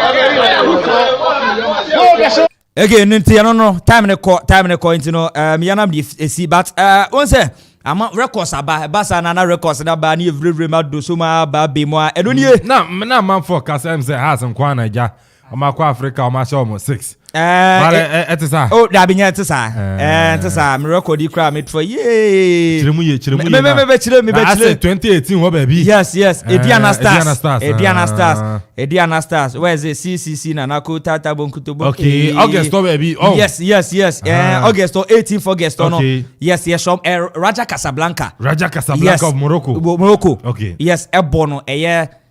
go again no time ne call into no me yanam the see but one say ama records aba basa na records na ba ni every ma do so ma ba be mo eno nie na man for kasem say has nkwa na ja o ma kwa Africa o ma show mo 6 etisa oh da binya etisa me record di kra me for ye chiremu ye me 2018 wo baby yes Ediana Stars where is it CCC na nako tata bonkuto bo okay August baby oh yes August 18th August no yes from Raja Casablanca of Morocco okay yes ebono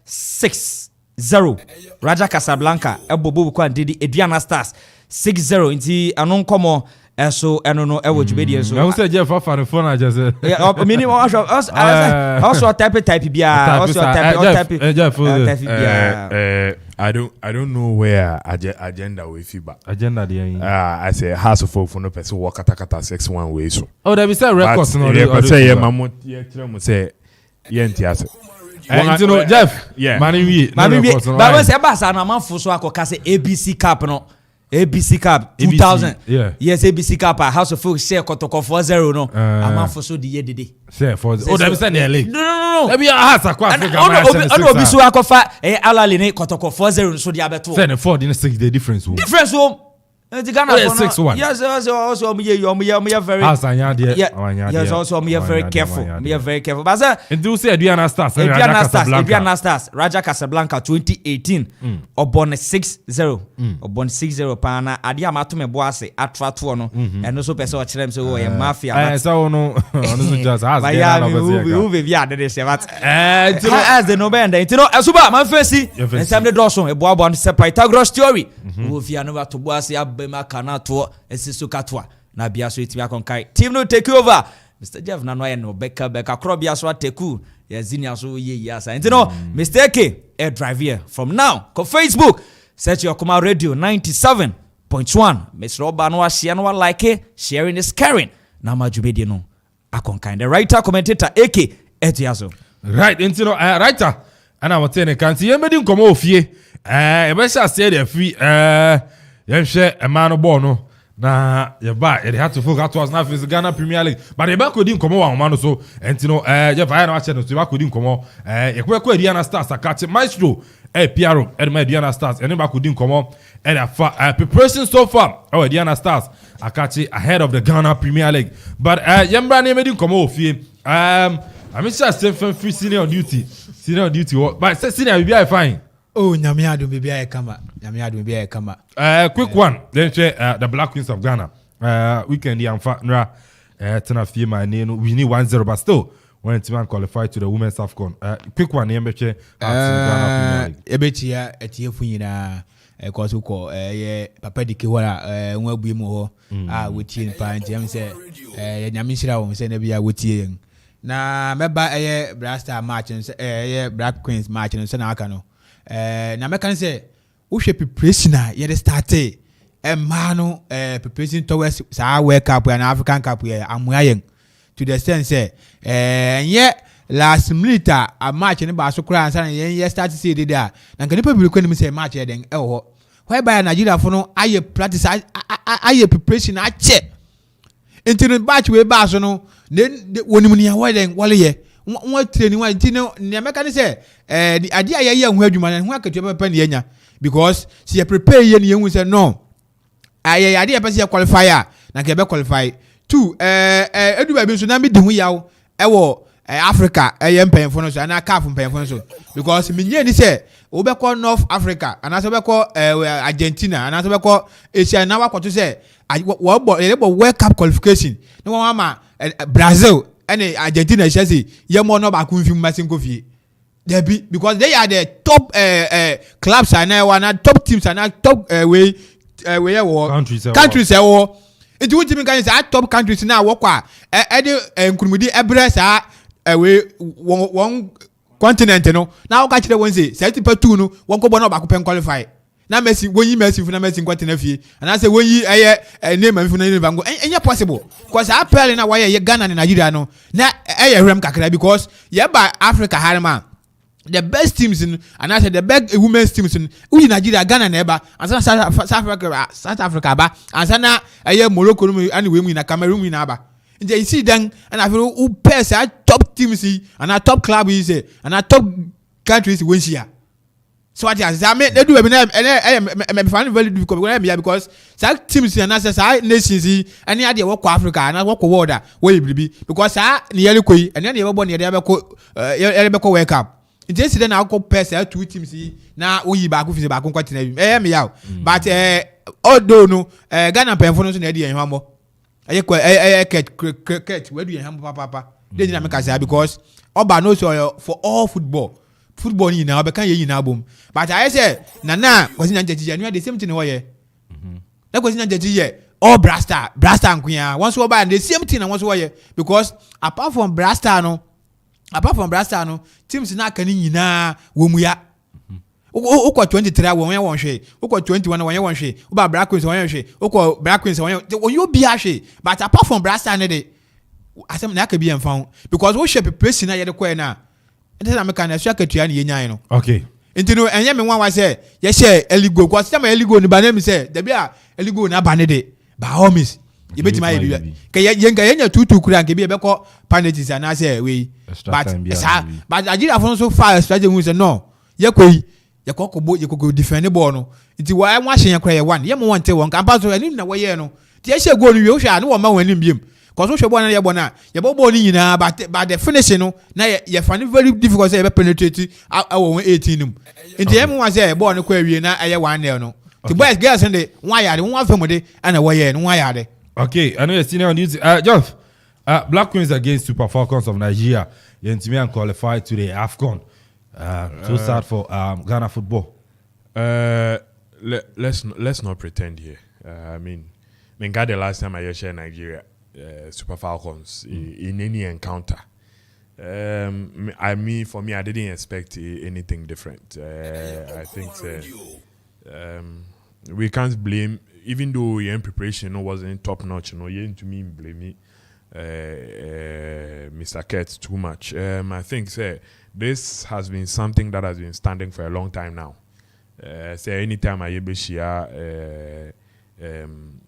6-0 Raja Casablanca ebobo kwa ndidi Ediana Stars 6-0 inti anon komo so eno no ewo jubedi so I say Jeff for phone I just minimum also type bia also type I don't know where agenda we feedback. Agenda there. I say house of folk for no person walk kata 6-1 way so. Oh, there be say records no. I say yeah mammo tell say yentiase. You know Jeff. Yeah. Mami but when say basa na manfo so akoka say ABC Cup no. ABC Cup 2000. Yeah. Yes, ABC Cup House of Folk share kotoko 4-0 no. Amanfo so di yedede. Share 4-0. Oh, them say nearly. No. Maybe a house akwa Africa. Ono obi so akofa Alali ne kotoko 4-0 so di abeto. Say the 4 the 6 the difference. Difference home. The Ghana 6-1. Yes, also me very. House anya there. Yes, also me very careful. Me very careful. But sir, and do say Ediana Stars, Raja Casablanca 2018. Obon 6-0. Obon 6-0 pana adi amato me boase atra to no. And also person o kirem say o ye mafia. Eh so no just has. Who be via de say but as the no bend. You know asuba man fancy. And some the doson e boa bon se Pythagoras theory. Who via no to boase makana to esiso katwa na bia so itimi akonkai team no take over Mr. Jeff na no no beka kro bia so ateku ya zinia so ye yasa you know Mr. K air drive here from now go Facebook search your Kuma Radio 97.1 Mr. Oba no share no like sharing is caring na majubedi no akonkai the writer commentator AK Etiaso right you know writer ana wotene kan ti yemedi nkomo ofie e be sha say the free yɛhwɛ ɛma ball no na yɛba yɛde had to focus towards na face Ghana Premier League but yɛba kɔdi nkɔmmɔ wɔ ahoma no so ɛnti no yɛfa yɛ na wakyɛ no so yɛba kɔdi nkɔmmɔ yɛkɔkɔ Ediana Stars akakye Maestro Piaro ɛde ma Ediana Stars ɛne ba kɔdi nkɔmmɔ ɛde afa preparation so far Ediana Stars akakye ahead of the Ghana Premier League but yɛmbra ne yɛmɛdi nkɔmmɔ wɔ fie I'm sure same free senior duty but senior will be fine. Oh, Nyamiadu Bibia Kama. Quick one. Then the Black Queens of Ghana. Weekend the Amfa Tena Fie my name. We need 1-0, but still when team qualified to the Women's AFCON. Quick one. Ghana Ebetia Etiefuna. Cause uko Papa di Kiwara nwa bu mu ho wetie pa ntiam se nyamishira wo se na bia wetie na meba Black Star match Black Queens match no se na aka no na meka say wo hwe preparation a ye start ma no preparation towards sa World Cup and African Cup ye amuayen to the extent say last minute a match ne ba so kura ansa na ye start say dey there na nka nipa bi ko nim say match ye den ho whereby Nigeria for no aye practice aye preparation a che into batch we ba so no wonim ne ya den wale ye won training wa ntino ne meka ne say ade aye ye hu adwuma na hu akatua papa ne yanya because see you prepare ye ne hu say no aye ade papa say qualify na ke be qualify two edu ba bi so na me de hu yawo ewo Africa mpemfo no so na CAF mpemfo no so because minye ni say obekọ North Africa and as obekọ Argentina and as obekọ Asia na wakoto say wo World Cup qualification no one ma Brazil and Argentina say ye mo no ba ku mfim masin kofie there be because they are the top clubs and one top teams and top countries it would mean say top countries now work nkurumudi ebre sa one continent no now catch the one say 32 no one ko bona ba ko pen qualify na Messi won yi Messi na Messi continent fie and I say won yi name am na Liverpool enye possible because apparently na why Ghana and Nigeria no na rem kakra because ye ba Africa harma the best teams in and I said the best women's teams in Nigeria, Ghana, neighbor, and South Africa, and Sana, Morocco, and women in Cameroon in Aba. And you see then, and I feel who pairs our top teams and our top club is and our top countries win here. So what I mean, they do and I find it very difficult because some teams and as I nations any idea what Africa and I walk water where you be because I nearly quit and then you ever born near the wake up. In this then I'll compare two teams now we back with the back on continent. Me out. But although no Ghana performance in Eddie and Hambo. I where do you have papa? They didn't make us because Oba knows for all football in now, but can't you in album? But I say, Nana was in Nigeria, the same thing away. That was in Nigeria. All Brasta and Queen. Once over and the same thing and once away because apart from Brasta, teams not can in na Wumuya. Oko 23 when you want she, Oko 21 when you want she, Uba Black Queens when you she, Oko Black Queens when you be a she. But apart from Brasta, I said, that could be found because we shape a place in a year now. I'm a kind of secretary and you okay. Into no, and Yemen one was say, yes, Eligo, because some Eligo in the Banem say, there be a Eligo na banede. By all means, you bet my idea. Kaya two crank be a beco panages and I say, we, but I did have so far as strategy was no. Yakui, Yakoko boat, you could go defend the bono. It's why I'm watching a cry one. Yam one tell one campus, I didn't know where no. Yes, you go to Yosha, I know one when him. Because we should want to bona, you born in but the finishing no, now you find it very difficult to penetrate our 18. In the M was there, born a query, and I one there no. The boys, girls, and the why are the one family and away and why are they? Okay, I know you're senior news. Jeff, Black Queens against Super Falcons of Nigeria. You're to qualified to the AFCON. So sad for Ghana football. Let's not pretend here. I mean, God, the last time I shared Nigeria. Super Falcons in any encounter. I mean, for me, I didn't expect anything different. I think we can't blame, even though your preparation wasn't top notch. You to me blame Mr. Kurtz too much. I think this has been something that has been standing for a long time now. Anytime I share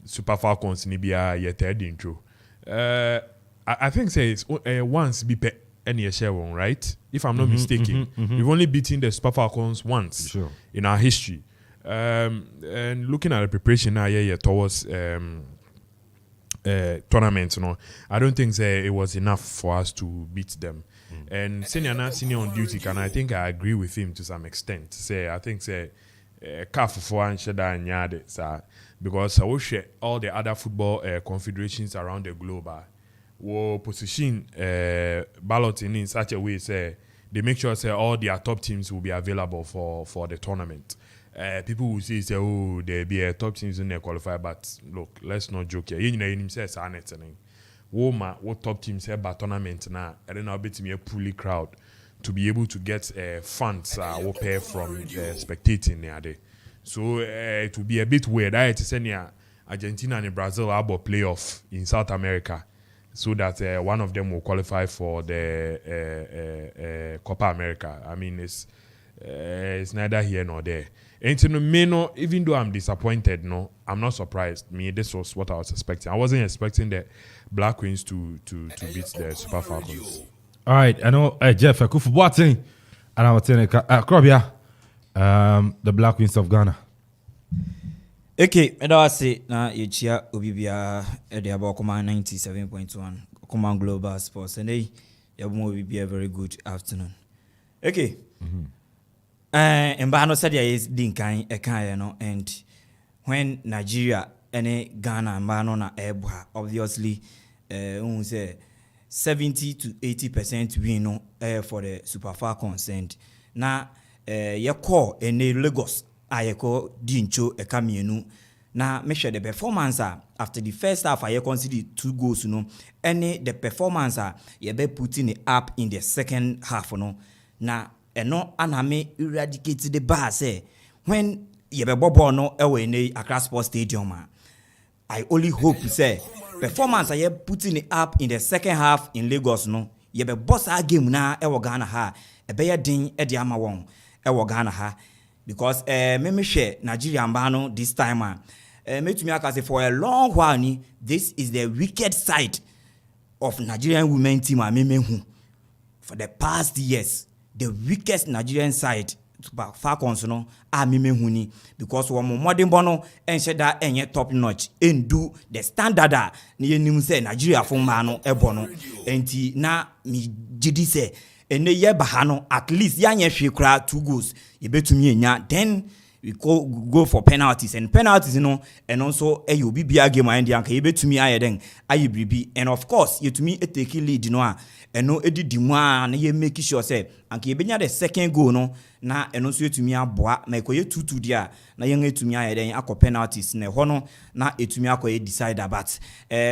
Super Falcons, Nibia your third intro. I think it's once be any share one, right? If I'm not mistaken, we've only beaten the Super Falcons once in our history. And looking at the preparation now, towards tournaments, I don't think it was enough for us to beat them. And senior on duty, and I think I agree with him to some extent. I think CAF for and Sheda and Yade, sir. Because I will share all the other football confederations around the globe will position balloting in such a way they make sure all their top teams will be available for the tournament. People will say oh, there be a top teams in there qualify, but look, let's not joke here. You know, himself what top teams have a tournament now, and then I'll be to me a pulling crowd to be able to get funds will pay from spectating there. So it will be a bit weird. I had to send Argentina and Brazil about playoff in South America, so that one of them will qualify for the Copa America. I mean, it's neither here nor there. And to me, no, even though I'm disappointed, no, I'm not surprised. This was what I was expecting. I wasn't expecting the Black Queens to beat the Super Falcons. All right, I know Jeff, I could for what thing, and I was telling Krobia. The Black Queens of Ghana. Okay, I don't say na yechia obibia e dey about command 97.1 command global sports and they will be a very good afternoon. Okay. And Mbano said is dinkan e kan no, and when Nigeria and Ghana Mbano na ebwa obviously say 70 to 80% win no for the Super Falcons and na yɛkɔ ene Lagos ayɛkɔ dincho ekamienu na make sure the performance after the first half I consider 2 goals no any the performance you be putting it up in the second half no na eno aname eradicate the bar say when you be bobo no ewe ene Accra Sports Stadium I only hope say performance you putting it up in the second half in Lagos no you be boss game na ewo Ghana ha ɛbɛyɛ din ɛde ama wɔn ɛwɔ Ghana ha because me share Nigeria mbano this time metumi aka say for a long while ni this is the wicked side of Nigerian women team hu for the past years the weakest Nigerian side Falcons no hu ni because one modern bono enhye da enye top notch do the standard na yenim say Nigeria fo ma no ebono enti na mi gidi say ene ye baha no at least yanye hwe kra 2 goals yebetumi enya then we go for penalties and penalties and also you be bia game and yanka yebetumi aye den aye bribi and of course yetumi take lead and no edi mu a na ye make sure say anka yebenya the second goal no na eno so yetumi aboa na ekoye 2-2 dia na yen etumi aye den akọ penalties na ho no na etumi akọ decider but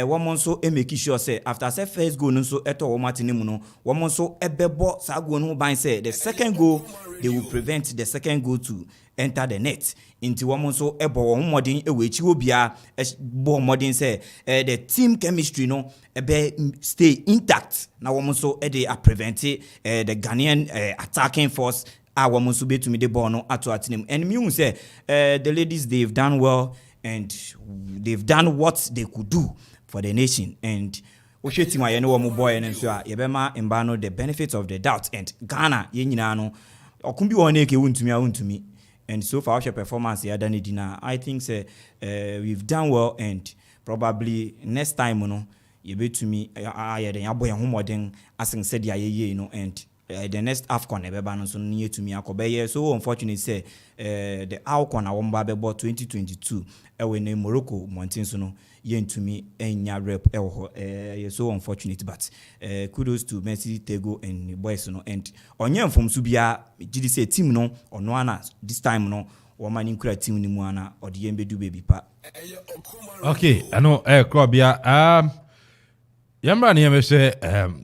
one so make sure say after say first goal no so eto wo matini mu no one so ebebo sa goal no ban say the second goal they will prevent the second goal to enter the net into one so ebo modern ewechi obia bo modern say the team chemistry no stay intact na one so they are preventing the Ghanaian attacking force one so betumi the ball no ato atenem and me say the ladies they've done well and they've done what they could do for the nation and Osheti ma yene wo mo boy and so a yebema mbano the benefits of the doubt and Ghana ye nyina no okumbi won eke wuntumi and so far our performance ya done dina I think say we've done well and probably next time no yebetumi ayeden aboye homoden asen said ya ye no and the next AFCON ebeba no so nye tumi akobeye so unfortunately say the AFCON awomba bebo 2022 ewe ne Morocco mountain so no yentumi enya rep ewo so unfortunate but kudos to Messi Tego and boys no and onye mfom so bia gidi say team no ono ana this time no woman nkura team ni mu ana ode yembedu baby pa okay I know club bia yamba ni yemese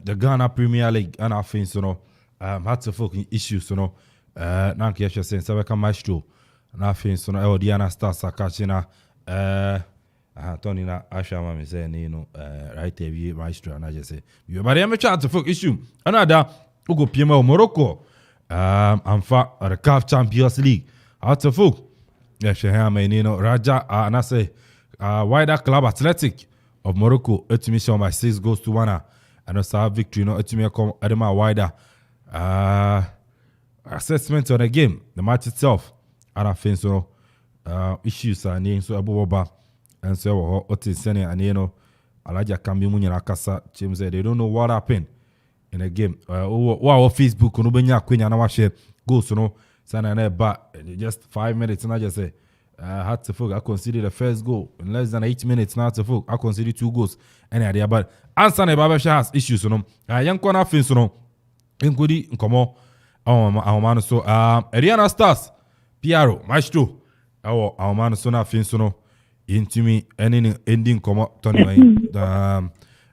the Ghana Premier League and I think so no had to fucking issues so no na nke yeshe sense we kan maestro na think so no Diana Stars akachina Tony na ashama me say ni no right here maestro na je say you but am chat to fuck issue another ugo piema Morocco amfa the CAF Champions League out to fuck yeshe ha me ni no Raja na say Wider Club Athletic of Morocco etimi show by 6 goals to 1 and a victory no etimi come Adema Wider assessment on the game the match itself and I think so issues are near so aboba and so otin sene and you know alaja kambi munya akasa James they don't know what happened in the game wow Facebook no benya kwenya na wa share goals no sana na ba just 5 minutes and I just say had to fuck I consider the first goal in less than 8 minutes now to fuck I consider 2 goals and idea but answer na baba has issues no yanko na fin so no including nkomo awomano so Ariana Stars Piero Maestro awomano so na fin so no intimi any ending komo Tony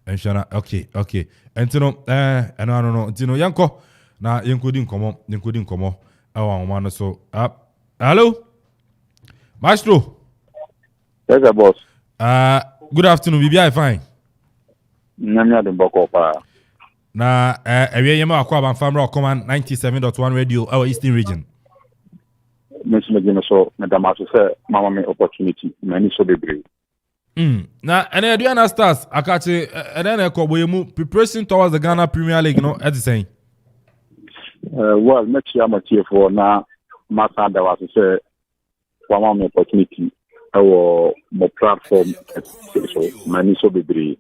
enshana okay entino no entino yanko na including komo awomano so hello Maestro. Yes, boss. Good afternoon. BBI fine. Namya de boko pa. Na area yema akwa ban famra command 97.1 radio our Eastern region. Mention again so madam say mama me opportunity many so bebre. Na and Adriana Stars akache and then ekoboyemu preparation towards the Ghana Premier League no at the same. Well, next year my for na master that was say one opportunity our more platform so many so bebre.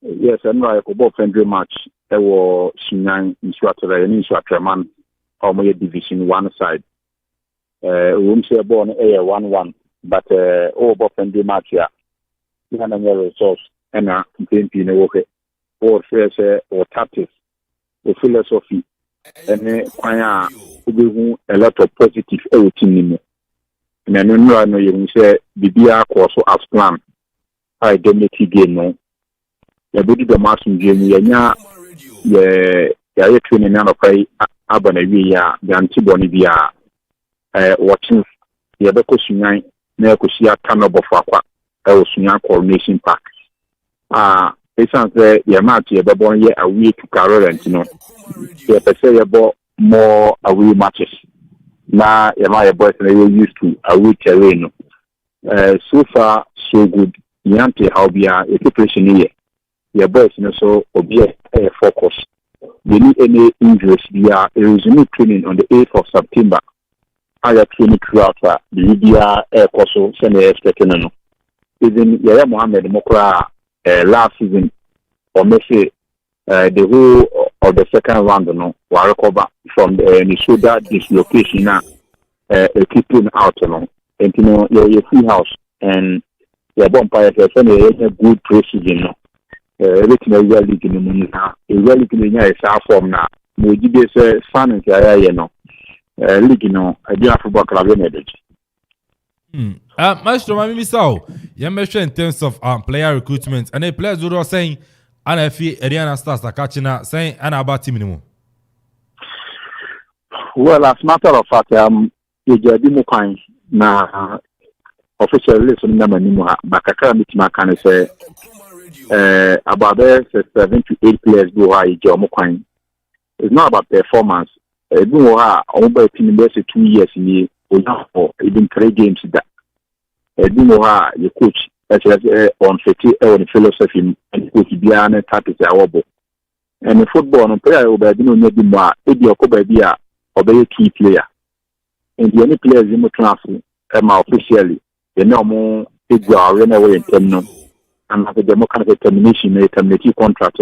Yes, and I go friendly match our Shinan instructor and instructor man or my division 1 side. We say born 1-1 but over friendly match here. We have no resource and campaign okay or fair or tactics or philosophy and a lot of positive everything. And I know you say BBR course as planned. I don't make it game no. Ya body the massing game ya training na kai abana wi ya the antibody bia watching ya be ko sunyan na ko sia kanobo fa kwa e o sunyan coronation park esan say ye match ye bebo ye away to Carolent no ye pese ye bo more away matches na ye ma ye boys na ye used to away terrain no so far so good yante how bia preparation here your boys no so obi focus they need any injuries we are resuming training on the 8th of September I are training throughout the Libya air course send expecting no even Yaya Mohammed Mokra last season or maybe the whole of the second round no were recover from the shoulder dislocation now keeping out no and you know your free house and your vampire send a good preseason no everything a real league in the moon now a real league in the form now Moji say fan and you know league no I do football club in Maestro Mami Misao, you mentioned in terms of player recruitment, and the players who are saying, and I feel Ariana Stars are catching up, saying, and about team anymore. Well, as a matter of fact, you just kind na official listen number anymore, but I can't meet my kind of say, about 7 to 8 players who are Jomoquine. It's not about performance. We are over team 2 years in the even 3 games that you coach on philosophy and coach Biana tactics and the football on player over be a key player and the only players in the transfer officially the normal run away in terminal and the democratic termination a terminating contract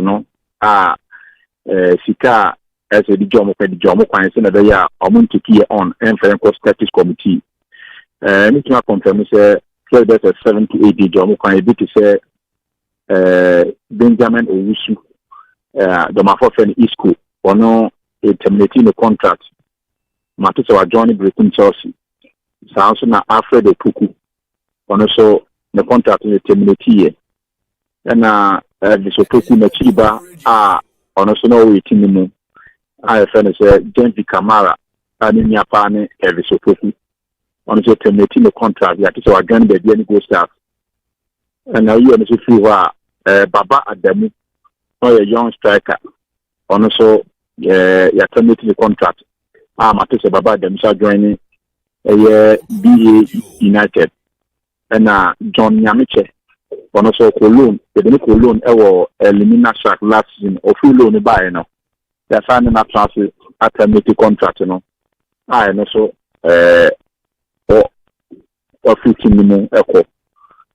Sika as a job of the job of the year to key on and for status committee. Need to confirm say there's a 7 to 8 job of to say Benjamin Owusu the Mafofan Isco or no terminating the contract. Matusa Johnny Britain Chelsea. Sounds na Alfred Okuku. Also the contract in the terminating and the Sotoku Nachiba also no waiting I find James Kamara and in Japan every so quickly. On the terminating the contract, you have to again the Dianico staff. And now you are the Baba Adamu, or a young striker. Also, you are terminating the contract. Matisse Baba Adamu are joining BA United. And John Yamiche, also Cologne, the Cologne, Elimina Shark last season, or full loan by now. They're signing up transfer at a meeting contract, you know. And also, or 15 minutes echo.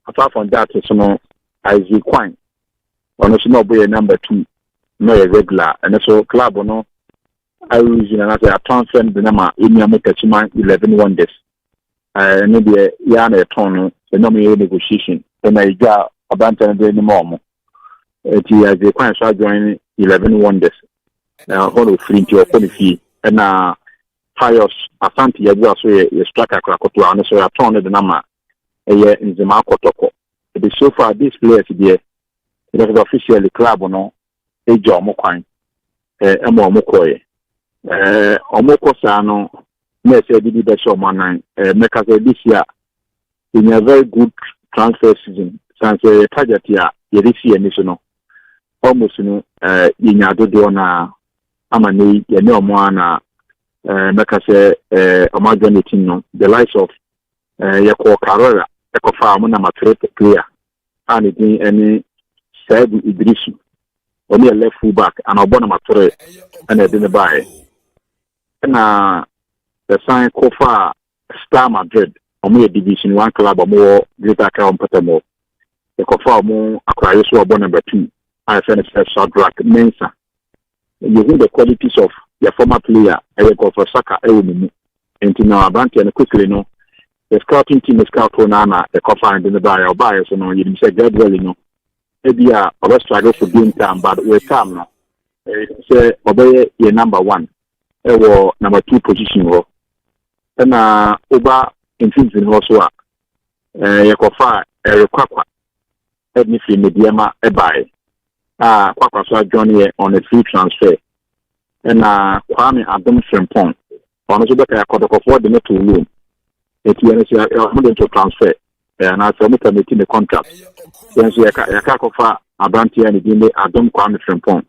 Apart from that, you know, Isaac Quine. On also not be a number 2, no a regular. And also, club, you know, I was in another transfer the number in your Mokachima 11 wonders. Maybe a yarn a ton, the nominee negotiation. And I got a banter and any more. It is a Quine shall join 11 wonders. All free to your fee and Pius Asante Yabua so a striker Krakoto and so a ton of the number a year in the Marco Toko. It is so far this players here, it is officially club no a job Moquine, a more Mokoye. Omoko Sano, may say the best of man, make us this year in a very good transfer season, since a target here, Yerisi and Nisono. Almost in Yado Amani, you know, Moana, Mekase, Amajan Tino, the likes of Yako Carrera, Eco Farm, Namatrate player, and it being any said Idrisu, only a left fullback, and Obona Matre, and I didn't buy. And the sign Kofa Star Madrid, or more Division 1 club or more Greater Crown Patamo, the Kofa more Aquarius or number 2, I finished a short rack Mensa. You know the qualities of your former player, Eric of Osaka, and in our bank and quickly know the scouting team is scout Nana, the coffee and the buyer or buyers, and you say, God well, you know, maybe a struggle for game time, but we're calm now. Say, obey your number 1, or number 2 position. And Oba in Finson also, Yakofa, Eric Quakwa, Ednify Mediama, a buy. Kwakwa Johnny on a free transfer. And Kwame Adam Frimpong. On the back, I could afford the net to loan. It is a transfer. And I submit the contract. Then so yaka kofa abranti and the Adam Kwame Frimpong.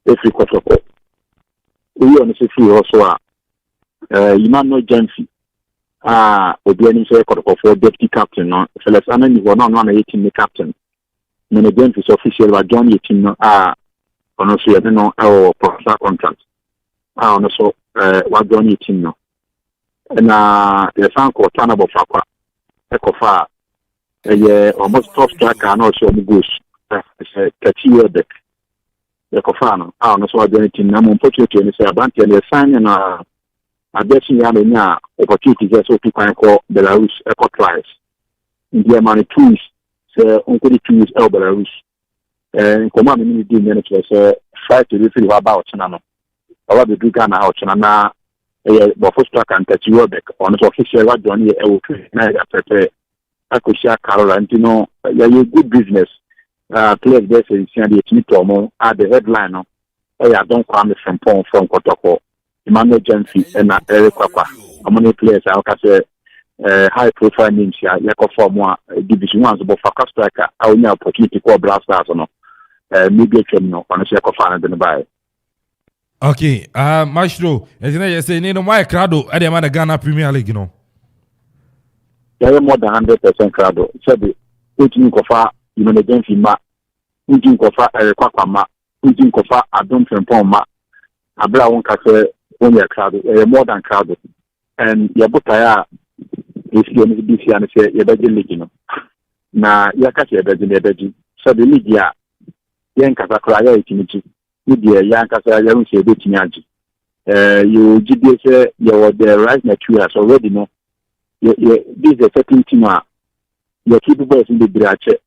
If you kotoko. We honestly feel also you might know Jensi. Obiani say kotoko for deputy captain no. Felix Anani was not 18 captain. When again is official by John 18 no ono so yɛ no ɛwɔ professional contract ono so wa John 18 no na yɛ san kɔ tana bɔ fakwa ɛkɔfa ɛyɛ almost top striker na ɔhyɛ ɔmo goals ɛsɛ 30 year back yɛkɔfa no ono so wa John 18 na mo opportunity ne sɛ abante ne sign na abɛsi ya no nya opportunity sɛ so tukwan kɔ Belarus ɛkɔ trials ndi man tools sɛ onkɔ 2 years ɛwɔ Belarus nkɔmɔ mi ni di nyɛ no kyerɛ sɛ fight to referee hɔ aba ɔkyena no ɔba bɛdu Ghana ha ɔkyena na ɛyɛ bɔfo striker Ntachi Welbeck ɔno nso official wa join yɛ ɛwɔ twi na yɛ apɛpɛ akɔhyia Carola nti no yɛyɛ good business players bɛɛ sɛ nsia de yɛtumi tɔ ɔmo the headline no ɛyɛ Adam Kwame Frimpong from Kotoko Emmanuel Jensi ɛna Eric Kwakwa ɔmo ne players a wɔka sɛ high profile names ya yɛkɔfa ɔmo a division 1 so bɔfa striker a wonya opportunity kɔ Blast Stars no maybe a train no on a fan and buy. Okay, Maestro, as you say, no my crowd at the Ghana Premier League, you know. There are more than 100% crowd. Said the Ujin Kofa, you know, the Genfi Ma, Ujin Kofa, Kwakwa Ma, Ujin Kofa, Adam Frimpong Ma, Abla Wonkase, one year crowd, more than crowd. And Yabutaya is your BC and say, Yabaji League, you know. Na Yakati Yabaji, so the league, yeah. Yen kasa kraya itimichi media yan kasa yan se be tinyaji you gbe say you the right materials already no this is a certain team you keep boys in the brache.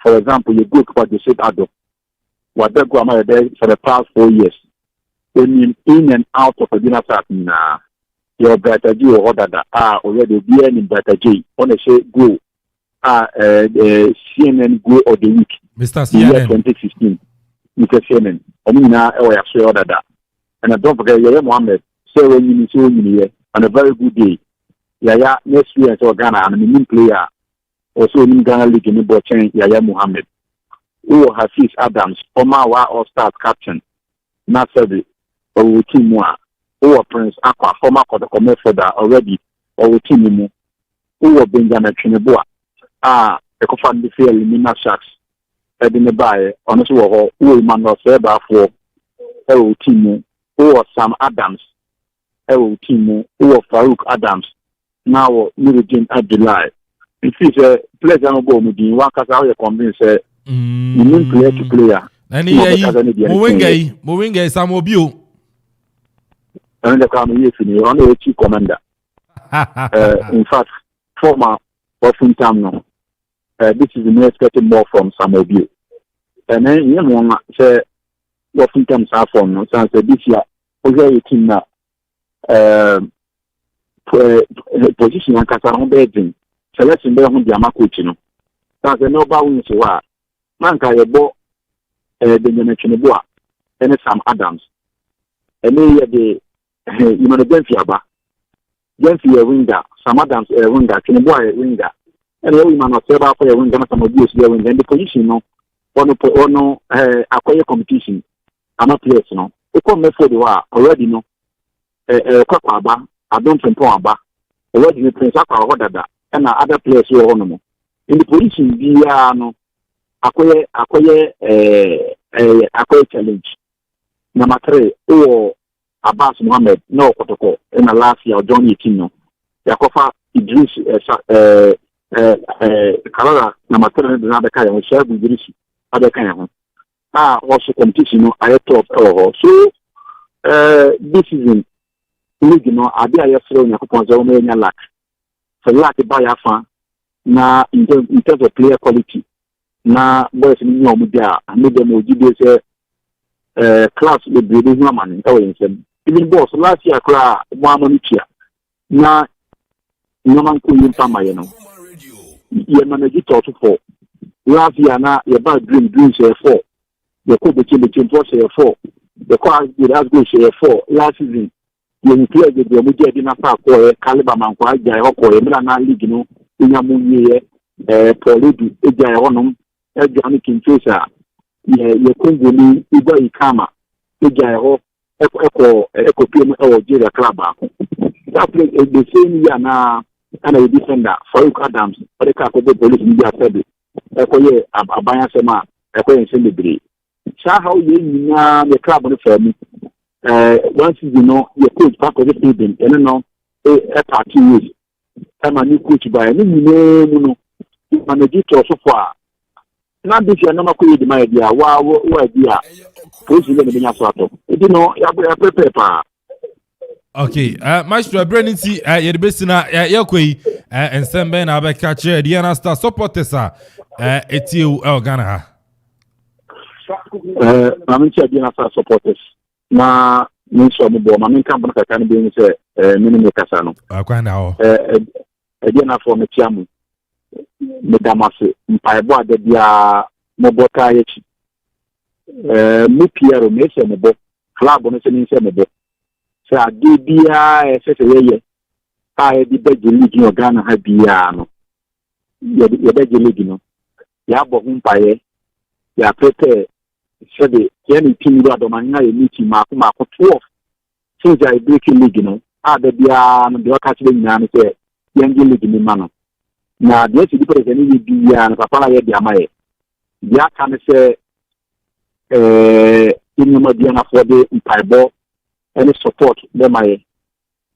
For example, you go for the state ado what that go am there for the past 4 years when in and out of the dinner start na your brother G or other that already be in brother J on a say go CNN go of the week Mr. CNN 2016 Mr. CNN omina e ya so order that and don't forget Yaya Mohammed say when you so you on a very good day Yaya next year so Ghana and main player also in Ghana League in Bochen Yaya Mohammed who Hafiz Adams former All Stars captain na said o team wa who Prince Akwa former Kotoko further already o team mu who Benjamin Chineboa ekofa ndi fe elimina Sharks edine bae ono so wo wo Emmanuel Seba for e team wo Sam Adams e team wo Farouk Adams now Nuruddin Abdullahi if is a player no go mudin wa kasa how you convince you need player to player and mo winga Sam Obio and the come here fini on the chief commander in fact former Often time no this is the expecting more from Sam Obio. And then you know say often times are from no say this year over 18 na position and kasa on bedin selection be on dia coach no say no ba win so wa man ka yebo Benjamin Chineboa and Sam Adams and the you know the Benfiaba Jensi a winger, Sam Adams a winger, Chineboa a winger, and every man was several for a winger, some of those winger, and the position no, no, acquire competition. I'm not players no. We come for the war already no. Kwakwa I don't Frimpong aba. Already the Prince Akwa order and other players who are no. In the position no, acquire challenge. Number 3 or Abbas Mohammed no Kotoko in the last year John 18 no Yakofa Idris Kalala number 3 the kind of share Idris other kind of also competition no I top so this season league no abi ayesro Yakopon zo me nya lack so lack by afa na in terms of player quality na boys ni omo dia and them ojibe say class the building man in even boss last year kra mo money chia na man ko yin fama ye no ye manage to for last year na ye ba dream share 4 the ko be for share 4 the ko as go share 4 last season ye clear the mo je di na pa ko e caliber man ko aja e ko e na league no nya mo ye Paulidu eja e wonom Johnny Kinshasa, ye Kongoli, Iba Ikama, Ejaho, Echo PM or Jada Club. That place is the same year now, and a defender, Farouk Adams, or the Kakobo Police Media Service, Echo Ye, Abaya Sema, Echo and Celebrity. So how you know the club on the family? Once you know your coach back of the building, and now a party is. I'm a new coach by any name, and the details so far. Not this year, no more could my idea. Wow, idea. Push you in the Minnesota. You know, you're prepared. Okay, Maestro Brennan, see, you're the best in Yakwe, and Sam Ben Abekache, Diana Star supporters, Etio Elgana. I'm in Diana Star supporters. Na nso mo bo ma men kan bana kaka ne bi se mini kasano akwana Diana for me tiamu me damase mpaebo ade bia mo bota yechi mu piero me se mo bo club no se ni se mo bo se ade bia se yeye e di beje league no Ghana ha bia no ye beje league no ya bo mpaye ya prepare so the any team that domania meeting mark 12 since I breaking league no the bia no the catch them na say young league ni mano na the city president ni bia na papa ya dia mai ya kan say in no dia na for the empire any support them mai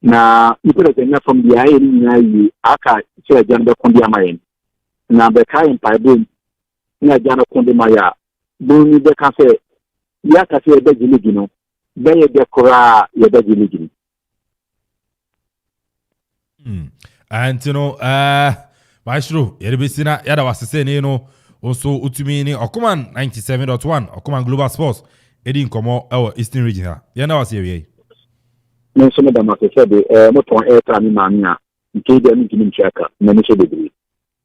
na the president from the area ni aka say janda kondi mai na be kai empire na jana kondi mai Boni de cafe, Yaka say a bed ligino, Bay de Cora, your bed ligino. And you know, Maestro, Yeribisina, Yada was saying, you know, also Utumini, Okuman 97.1, Okuman Global Sports, Edin Como, our Eastern region. Yana was here. No, some of them are said, not on airtime mania, in case they're making checker, Manisha degree.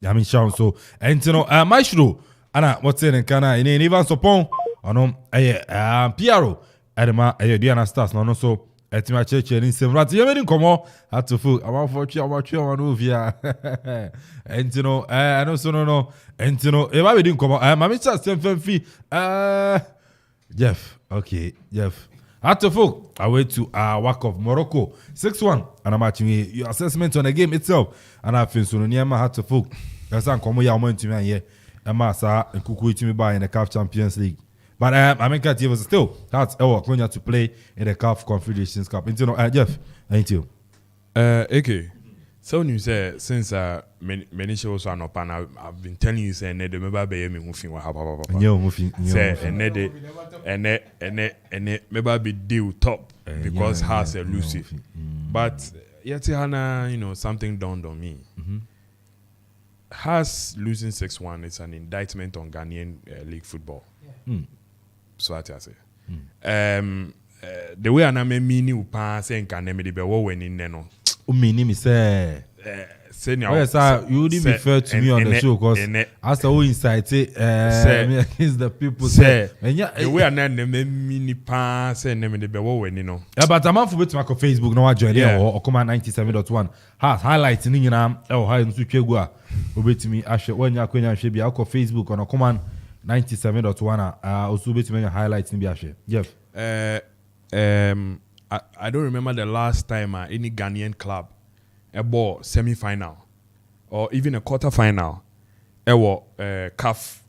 Yamin Shawn, so, and you know, Maestro. Ana what's in Kana in even Sopon ono Piero Edema Diana Stars no so etima cheche ni semrat yemeni komo atufu amafochi amanu via entino no so no entino e ba be din komo mami cha semfemfi Jeff okay Jeff atufu away to work of Morocco 6-1 and I'm matching your assessment on the game itself and I feel so niama atufu asa komo ya mo ntimi anye Emasa and Kuku to me by in the CAF Champions League. But I mean, Kat was still that's our going to play in the CAF Confederations Cup. Into Jeff, thank you. Okay. So you say since many shows are not, and I've been telling you saying the member be me moving what say and member be deal top because has elusive. But yet Hana, you know, something dawned on me. Has losing 6-1 is an indictment on Ghanaian league football. So I say. The way I am meaning upa saying can name the bewo when in no. Meaning me say. Yes, you didn't refer to me on the show because as I will incite against the people say. The way I name mini pa say name the bewo when you know. But I'm for to my Facebook no join there or Command 97.1 has highlighting in how in Suchegua. Obetimi ashe when ya kwenya hwe bia ko Facebook on Command 97.1 also betimi highlights ni bia hwe Jeff I don't remember the last time any Ghanaian club a ball semi-final or even a quarter-final CAF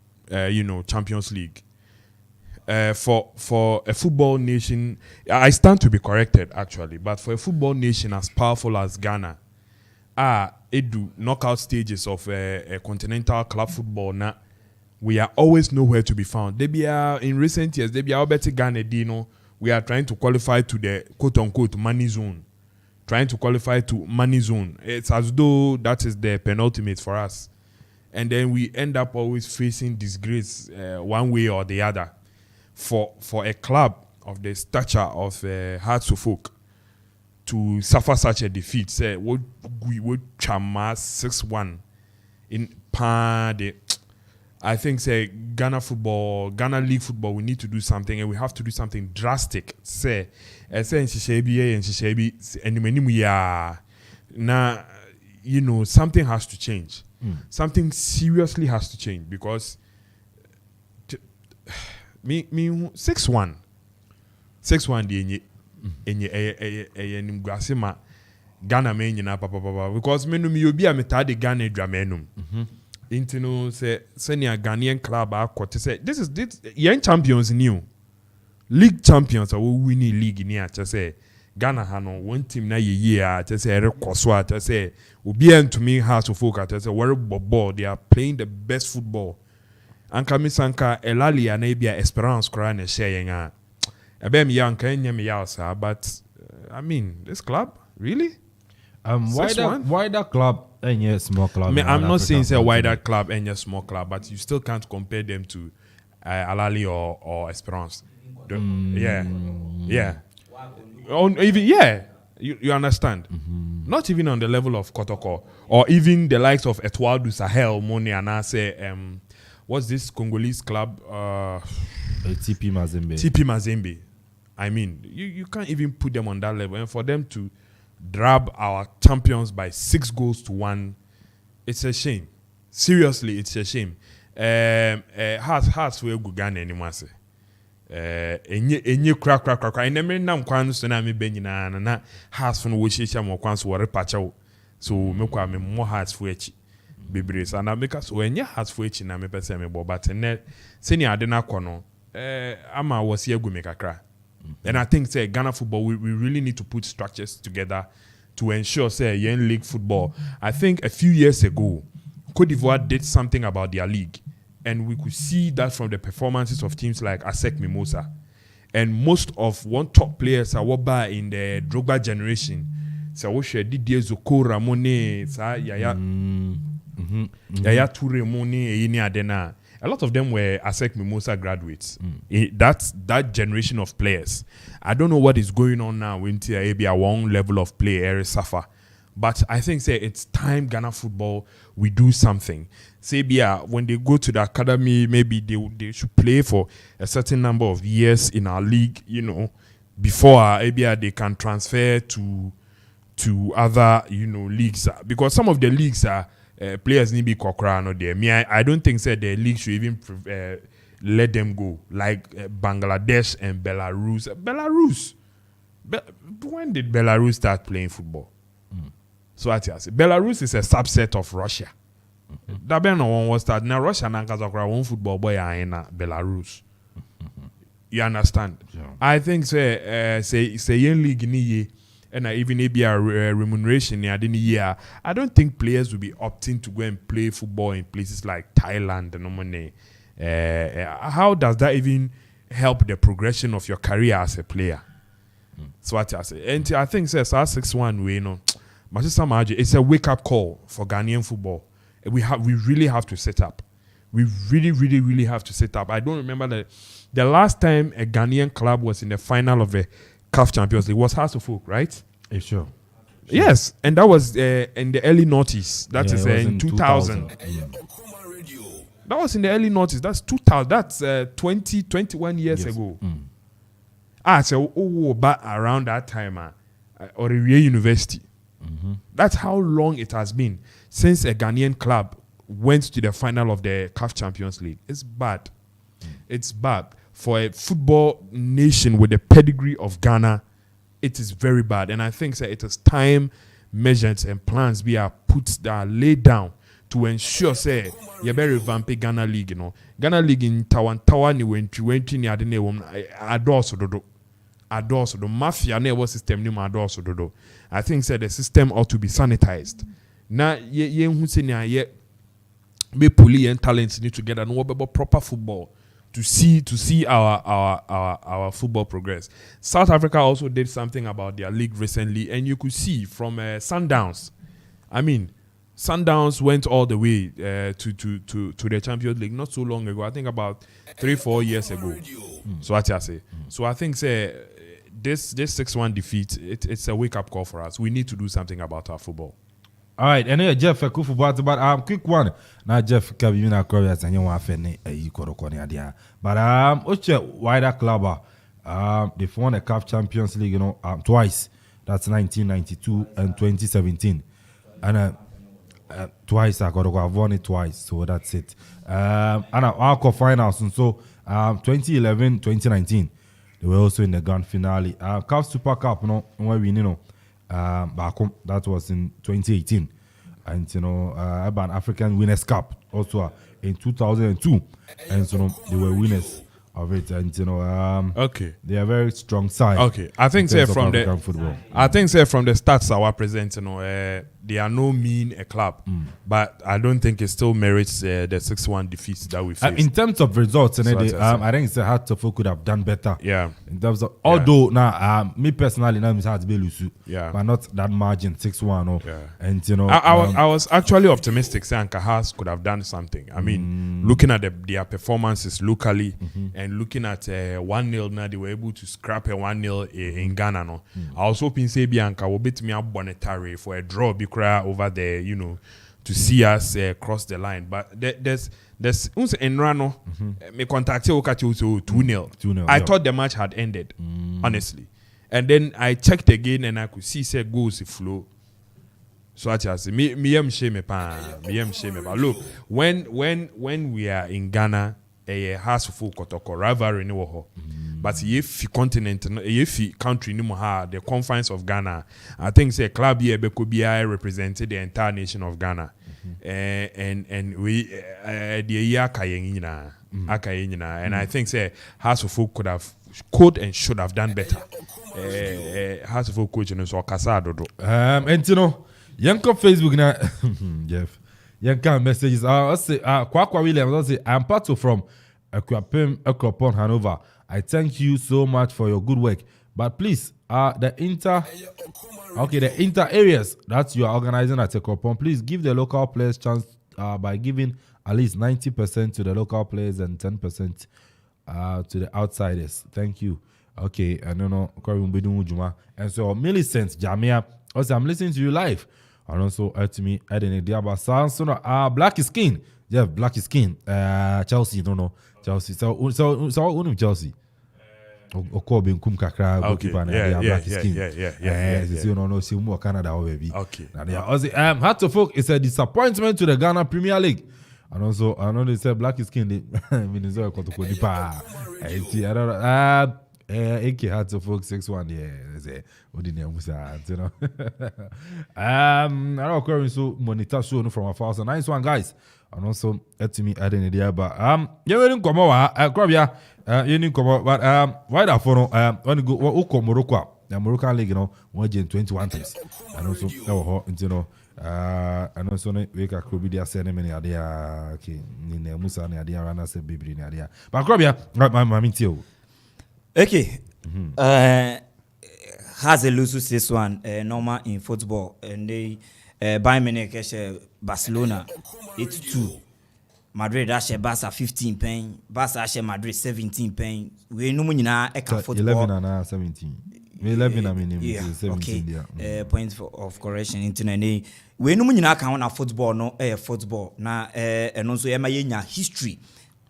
Champions League for a football nation. I stand to be corrected actually, but for a football nation as powerful as Ghana, it do knockout stages of a continental club football now. We are always nowhere to be found. They be in recent years, they be better Ghana Dino. We are trying to qualify to the quote unquote money zone. Trying to qualify to money zone. It's as though that is the penultimate for us. And then we end up always facing disgrace one way or the other. For a club of the stature of Hearts of Oak to suffer such a defeat, say we would chama 6-1 in Pande. I think say Ghana league football, we need to do something, and we have to do something drastic. Say in Shishebi and Shishebi and now, you know, something has to change. Something seriously has to change because me 6-1 de enye nimguase ma Ghana me nyina papa because me no me obi a metade Ghana dwamenum into no say senior Ghanaian club akote say this young champions new league champions are winning league ni a say Ghana ha no one team na ye a say rekoso a say obi antumi house of folk at say worry ball they are playing the best football anka misanka Elalia na bia Esperance kra na share yen a ebe me yanka enya me yasa but I mean this club really wider club and small club. I'm not saying say wider club and small club, but you still can't compare them to Alali or Esperance. Yeah. You understand? Not even on the level of Kotoko or even the likes of Etoile du Sahel, Moni, and I say what's this Congolese club? TP Mazembe. I mean, you can't even put them on that level, and for them to drab our champions by 6-1, it's a shame. Seriously, it's a shame. Hearts will go Ghana anymore. Enye crack. I never nam kwanu so na me benyina na hearts for no wo hyehyɛ mo kwan so wore pacha so me kwa me more hearts for echi bebre so na make us enye hearts for echi na me pese me bo but ne seni ade na kɔ no ama wasi agu me kakra. And I think say Ghana football we really need to put structures together to ensure say yen league football. I think a few years ago Cote d'Ivoire did something about their league, and we could see that from the performances of teams like ASEC Mimosa, and most of one top players are Waba in the Drogba generation. So we share Didier Zoko, Ramone, Yaya Toure, Mone, Yini Adena. A lot of them were ASEC Mimosa graduates. That generation of players. I don't know what is going on now when maybe a one level of play area suffer. But I think say it's time Ghana football we do something. Say when they go to the academy, maybe they should play for a certain number of years in our league, before maybe they can transfer to other leagues. Because some of the leagues are players need be kokra no there. I don't think say the league should even let them go. Like Bangladesh and Belarus. When did Belarus start playing football? So I say Belarus is a subset of Russia. That be no one was start. Now Russia and Kazakh one football boy are in Belarus. You understand? Yeah. I think say yen league ni and even maybe a remuneration in the year. I don't think players will be opting to go and play football in places like Thailand and money. How does that even help the progression of your career as a player? So what I say, and I think says 6-1 way it's a wake up call for Ghanaian football. We really have to set up. We really have to set up. I don't remember the last time a Ghanaian club was in the final of the CAF Champions League was Hearts of Oak, right? Sure. Yes, and that was in the early noughties. That is in 2000. That was in the early noughties. That's 2000. That's 21 years ago. So back around that time, Oriwe University. That's how long it has been since a Ghanaian club went to the final of the CAF Champions League. It's bad. It's bad. For a football nation with the pedigree of Ghana, it is very bad. And I think it is time measures and plans be laid down to ensure you better revamp Ghana League. Ghana League in Tawantawa ni when 20 ni adene adorso the mafia network system ni adorso dodo. I think the system ought to be sanitized. Na ye who say ye be pulling and talents need together no about proper football. To see our football progress. South Africa also did something about their league recently, and you could see from Sundowns. I mean, Sundowns went all the way to the Champions League not so long ago. I think about 3-4 years ago. So what I say. So I think this 6-1 defeat it's a wake up call for us. We need to do something about our football. All right, and Jeff, a cool football, but quick one. Now Jeff, you know, Koreans and you want to but what's wider club? They've won the CAF Champions League, twice. That's 1992 and 2017, and twice I got to have won it twice, so that's it. And our finals, and so 2011, 2019, they were also in the grand finale. CAF Super Cup, no, where we back home, that was in 2018, and Urban African Winners' Cup also in 2002, and they were winners of it, and okay, they are very strong side. Okay, I think say from the football. I think say from the stats I was present, they are no mean a club, but I don't think it still merits the 6-1 defeats that we faced. In terms of results, I think Hearts could have done better. Yeah. In terms of, although now, me personally, now it's hard to be loose. Yeah. But not that margin 6-1. Yeah. And I was actually optimistic saying Hearts could have done something. I mean, looking at their performances locally and looking at 1-0 now, they were able to scrap a 1-0 in Ghana. No, I was hoping say Bianca will beat me up Bonetare for a draw over there, to see us cross the line. But there's Enrano me contacted Okati 2-0. I thought the match had ended, honestly. And then I checked again and I could see say goals flow. So I just me am shame pa. Look, when we are in Ghana, a house full kotoko rivalry ni wo. But if continent, if country ni ha the confines of Ghana, I think say club here could be represented the entire nation of Ghana, and we the year and I think say House of Folk could and should have done better. House of Folk coach and so Casado. And Yanko Facebook na Jeff. Yanko messages. I say Kwakwa Williams. I say I'm Pato from Ekwapon Hanover. I thank you so much for your good work. But please, the inter areas that you are organizing at Ekwapon, please give the local players chance by giving at least 90% to the local players and 10% to the outsiders. Thank you. Okay, I don't know. And so Millicent Jamia, also I'm listening to you live. And also to me, Black is King. Yeah, Black is King. Chelsea, no. Chelsea. So Chelsea. Okobe Nkum Kakra goalkeeper na Black Skin. You know see more Canada baby. Okay. Hearts of Folk is a disappointment to the Ghana Premier League. And also I know they say Black Skin Minnesota Kotoko Dipa. I don't know. AK Hearts of Folk 6-1 say Odini Musa, I don't so monitor show from a thousand. Nice one, guys. And also to me adding idea but you didn't come over you didn't come over but why that for when you go Morocco the Moroccan league 121 teams and also and also we can could be there sending many idea okay ni Musa ni idea rana se bibri ni idea but Krobia my mean okay has a lose 6-1 normal in football and they Bayern Munich Barcelona 8-2. Madrid ashe Barca 15 pen. Barca ashe Madrid 17 pen. We no mu nyina e ka football 11 and 17. 11 I mean 17 okay. Yeah. Point of correction internet. We no mu nyina ka na football no football na eno so e ma yenya history.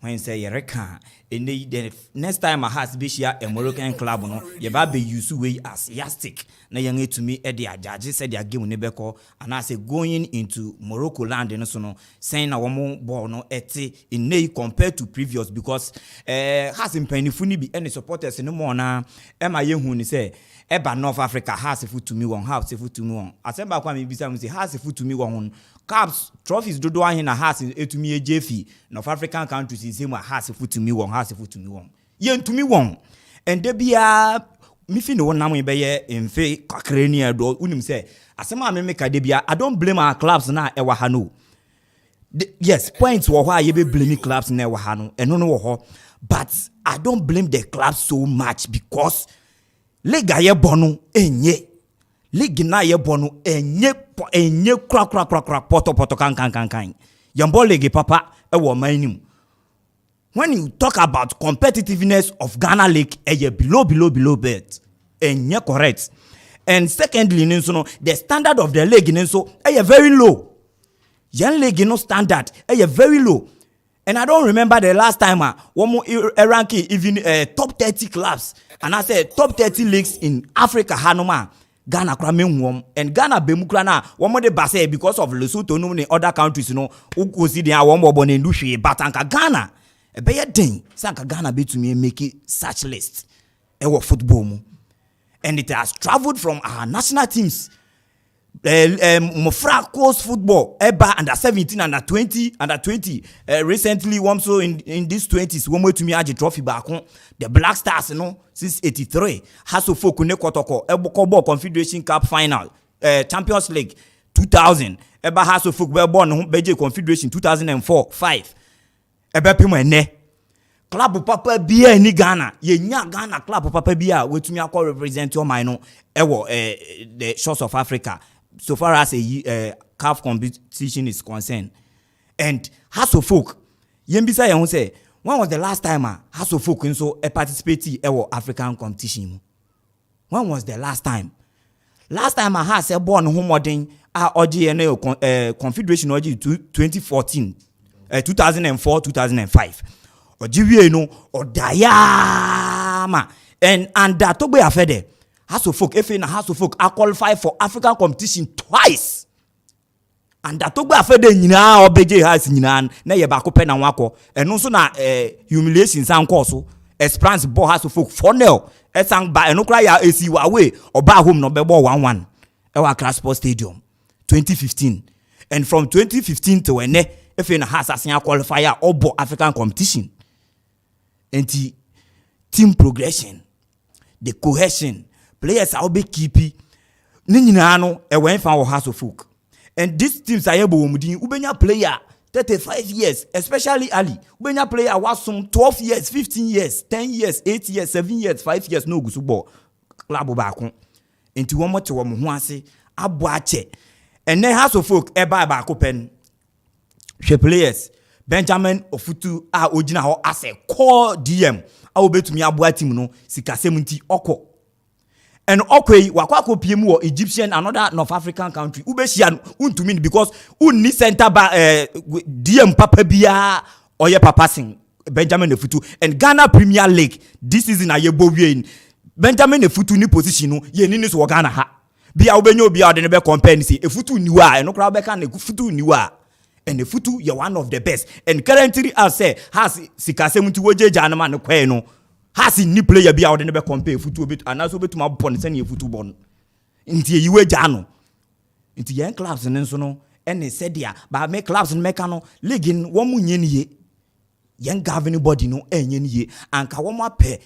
When say Yereka, and the next time I has Bishia a Moroccan club, no, ye baby use way as yastic. Na young to me, Eddie judges said they are giving Nebeko, and I say going into Morocco land and so no, saying a woman born no eti in nay compared to previous because has in penny funny be any supporters no more now. Emma Yehuni say, Eba North Africa has a foot to me one, has a foot to me one. I said back when we say has a foot to me one. Caps trophies do in a house to me a Jeffy. North African countries is same has a foot to me one, has a foot to me one. Yen to me one. And there be a Miffy no one now in fake crania do unim say. As a man make a debia, I don't blame our clubs now ever hanu. Yes, points were why you be blaming clubs never hanu and no, but I don't blame the clubs so much because Lega ye bonu enye. League na ye bonu enye crack poto kan. Yambo league papa e wo manim. When you talk about competitiveness of Ghana League, e below bet. Enye correct. And secondly, the standard of the league e very low. Young league no standard e very low. And I don't remember the last time one more ranking even top 30 clubs. And I said top 30 leagues in Africa Hanoma. Ghana krame and Ghana bemukra na one more de base because of Lesotho no in other countries who go see their one more born in Lushi but anka Ghana e be ye den sanka Ghana betumi make such list e football mu, and it has traveled from our national teams. Mofra coast football eba under 17, under 20, under 20. Recently, so in these 20s, one way to me aje trophy back on the Black Stars, since 83. Hasso folk ne kotoko Ebo Confederation Cup final, Champions League 2000. Eba Hasso folk be born beje Confederation 2004, 5. Eba pimo ene. Club papa bia ni Ghana. Ye nya Ghana club papa bia we to me akọ represent your mind the shores of Africa. So far as a CAF competition is concerned. And Hasso folk, yembisa ya say, when was the last time Hasso folk so participate in African competition? When was the last time? Last time I had a born home modern OGN Confederation OG 2014, 2004, 2005. Ojiwe no odayama and that to be afede. Hasso folk, if in Hasso folk, I qualify for African competition twice. And that to be afede nyina obeje has nyina na ye ba ko pe na wako. Eno so na humiliation san course Esperance ball Hasso folk 4-0. E sang ba eno kra ya AC wa away oba home no be ball 1-1. E wa Accra Sports Stadium 2015. And from 2015 to when if in Hasso qualifier obo African competition. And the team progression, the cohesion, players are be keepy. Ninyina no e wen fan wo Hasso folk. And these teams are able to ubenya player 35 years, especially Ali. Ubenya player was some 12 years, 15 years, 10 years, 8 years, 7 years, 5 years no gusubo club back on. Into one more to one who say abuache. And then Hasso folk e ba ko pen. She players Benjamin Ofutu a ojina ho as a core DM a obetumi aboa team no sikasemunti oko. And okay, wakwako PM wo Egyptian another North African country. Ubeshia untumi because unni center ba DM papa bia oye papa sing Benjamin Ofutu and Ghana Premier League this season ayebo wie Benjamin Ofutu ni position no ye ni so Ghana ha. Bia ubenyo bia de ne be compare ni say Ofutu niwa eno kra be kan Ofutu niwa. And the Futu, you're one of the best. And currently, I say, has Sikasemunti Woje Janama no Queno, has in new player be out and never compare Futu bit, and also to my pon send you Futu bon. Into you Jano. Into young clubs and so no, and they said, yeah, but make clubs and mechano, legging 1 million ye. Young governing body no, and ye, and Kawama pe,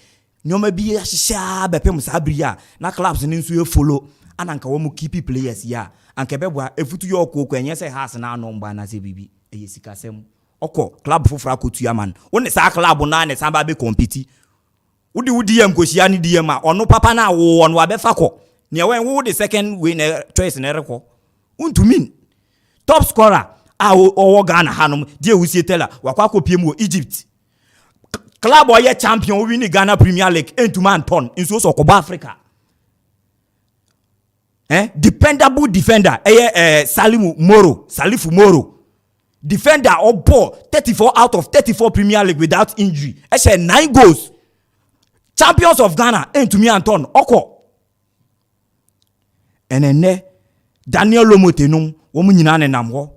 no maybe a shab, a pem sabria, na clubs and into follow, and Ankawamu keep players, yeah. And Kebeba, if you your cook and yes, has an unknown by Nazi Bibi, a Yesicasem. Oko, club for Fraku to Yaman. When the Saklab on 9 and Sambabe compete. Would you DM Koshiani Diema or no papa now on Wabefako? Near when would the second winner choice in Ereko? To mean top scorer, our Ghana Hanum, dear Wusitella, Wakako Pimu, Egypt. Club or yet champion winning Ghana Premier League, and to man ton in South Africa. Dependable defender, Salifu Moro. Defender or ball 34 out of 34 Premier League without injury. I said 9 goals. Champions of Ghana, and to me Anton Oko. And then Daniel Lomotenum, woman yinane namwo.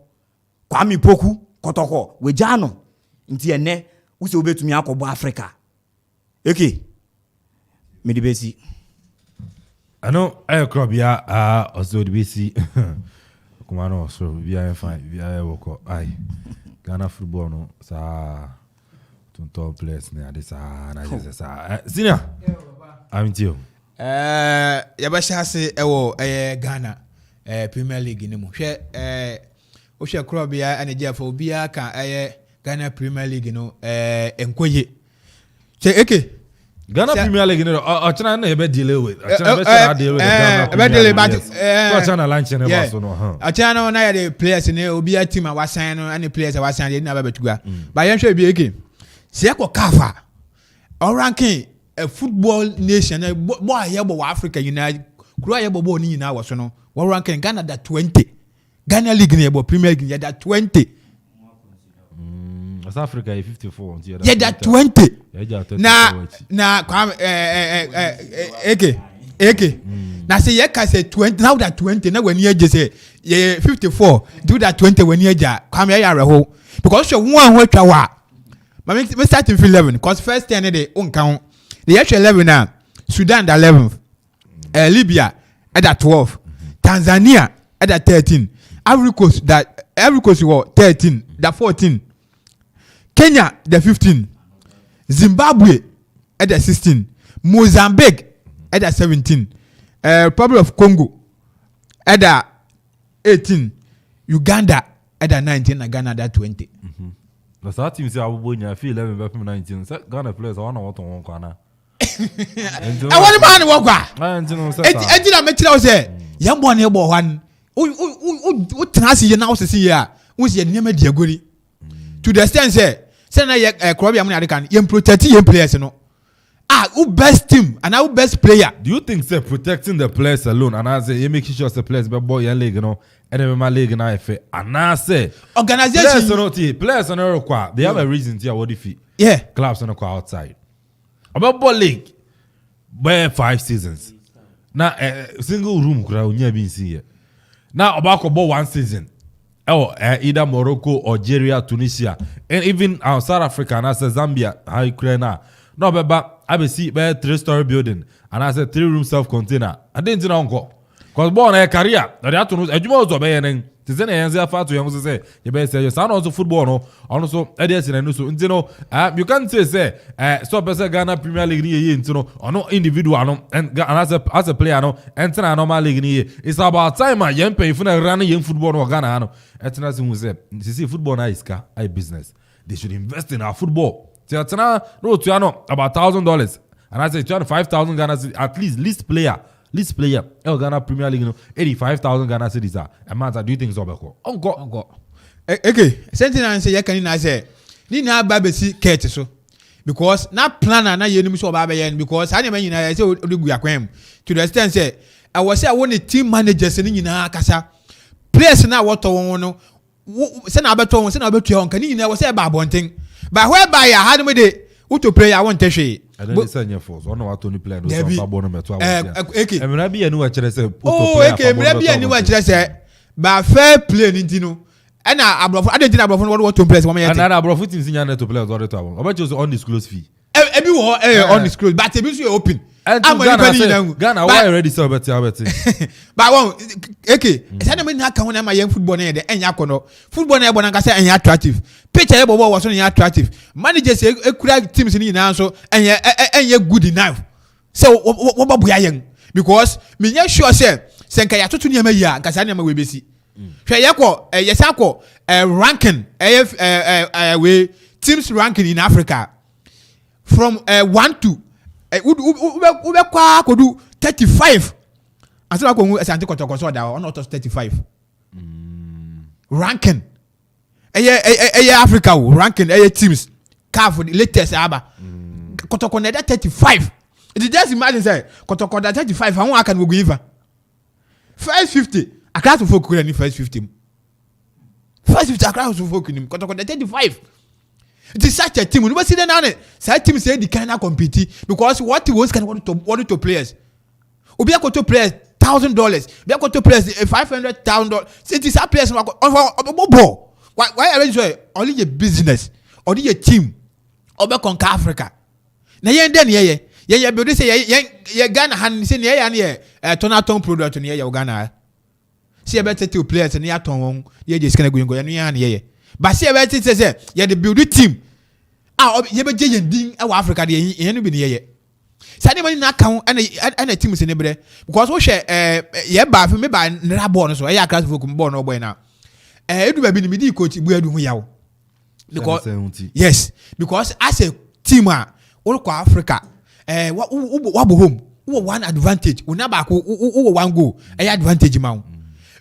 Kwame Poku, Kotoko, Wejano. Inti ene, usi obe to me akobo Africa. Okay. Medibesi. I know I crop ya also the BC. Kumano so we are fine. We are work. Aye. Ghana football no sa to top players na this na just sa. Senior. I'm with you. Yabasha say ewo Ghana Premier League ni mo. Hwe o hwe crop ya anaje for bia kan Ghana Premier League no enkoye. Che eke Ghana Premier League, or China never deal with. China deal with China lunch and a China na the players in the a team was signing and the players was signing never to go. But I'm sure be again. Siako Kafa or ranking a football nation, boy, yabo Africa United, Kura Yabo ni now was no. What ranking Ghana that 20. Ghana League near Premier League that 20. South Africa 54. Yeah, that 20. Na Eke. Now say you can say 20. Now that 20. Now when you just say 54, do that 20 when you come here ho. Because you one what you are. me starting for 11 because first 10 they won't count. The actual 11 now, Sudan the 11th, Libya at that 12, Tanzania at that 13, Ivory Coast was 13, the 14, Kenya the 15, Zimbabwe at the 16, Mozambique at the 17, Republic of Congo at the 18, Uganda at the 19, and Ghana at the 20. But that team say I will feel 11 by 19. Ghana players I want to one corner. I want man walk. I did make it say young boy near one. Who trans you now see here? Who's your name Diagori? To the extent say Kobe American you protect your players no. Who best team and who best player? Do you think say protecting the players alone and I say you make sure the players be boy and league no and my league na FA and I say organization players are not required. They have a reason to what if clubs are not outside. About ball league where 5 seasons. Now single room crowd near being seen here. Now about 1 season. Either Morocco, Algeria, Tunisia, and even South Africa and I say Zambia, Ukraine. No, but I see 3-story building and I said 3-room self-container. I didn't know because born a career. They have to know. Ejuma also be enen. Ti say na yenze afa to yenze say you be say you sound also football no. Also EDS na no so. You know, you can't say stop say Ghana Premier League ni ye ntino. Ono individual no and as a player no enter normal league ni ye. It's about time yen pay for na run yen football no Ghana no. Etina say see football na iska, I business. They should invest in our football. No, to about $1,000, and I say $5,000 Ghana cedis, at least least player. Ghana Premier League, 85,000 Ghana cedis. Amanda, do you think so? Uncle. Okay, something I say, you can say, ni na babesi kete so because na plan na yenim so baba yen because I never I say odugu akwem to the extent say I was say I want a team managers ni nyina kasa players na what won no say na beto say na betu on kan nyina was say ba bonten. But whereby I had me the who to play I want to show. I don't say your force. I know what Tony play no so far me to. Okay. E me be anu a kire say. Okay, me be anu a kire say. But fair play ni no. And abrofo I don't think abrofo what to play so me yet. And abrofo team sin na to play all the time. About you undisclosed fee. Ebi wo undisclosed but ebi so open. Ghana why already so better. But one okay, say na me na ka ho na ma yen football na de enya kono. Football na e bona ka say enya attractive. Picture e bobo was so enya attractive. Managers e kura teams ni na so enya good enough. So wo bobo yen because me nya sure say nka ya totu ne ma yi a nka say na ma we besi. Hwe ye ko yesa ko ranking we teams ranking in Africa from 1 to ube kwa kodu 35 asema ko asante kotoko so da on not 35 ranking Africa ranking teams CAF the latest aba kotoko na 35 it just imagine say kotoko da 35 how aka no go give first 50 across to folk ni first 50 across to folk ni kotoko da 35. It is such a team. We see the such team say they cannot compete because what was can want to players. Obi akoto players $1,000. Obi akoto players $500,000. It is a players why arrange only a business, only a team. Obi conquer Africa. Na yen den ye build say ye Ghana han say ye Tonaton product ni ye Ghana. See better two players and ye ton ye just can go ye. But see about it say you the build team you be je din e Africa de yen no bi ne ye sane mani na kan and team se ne bre because wo hwe ye ba fe me ba nra ball no so e ya class folk ball no boy na edu ba bi ni me di coach bu adu hu yawo because yes because as a team all ko Africa wa bo home wo one advantage una ba ko wo one goal e advantage ma wo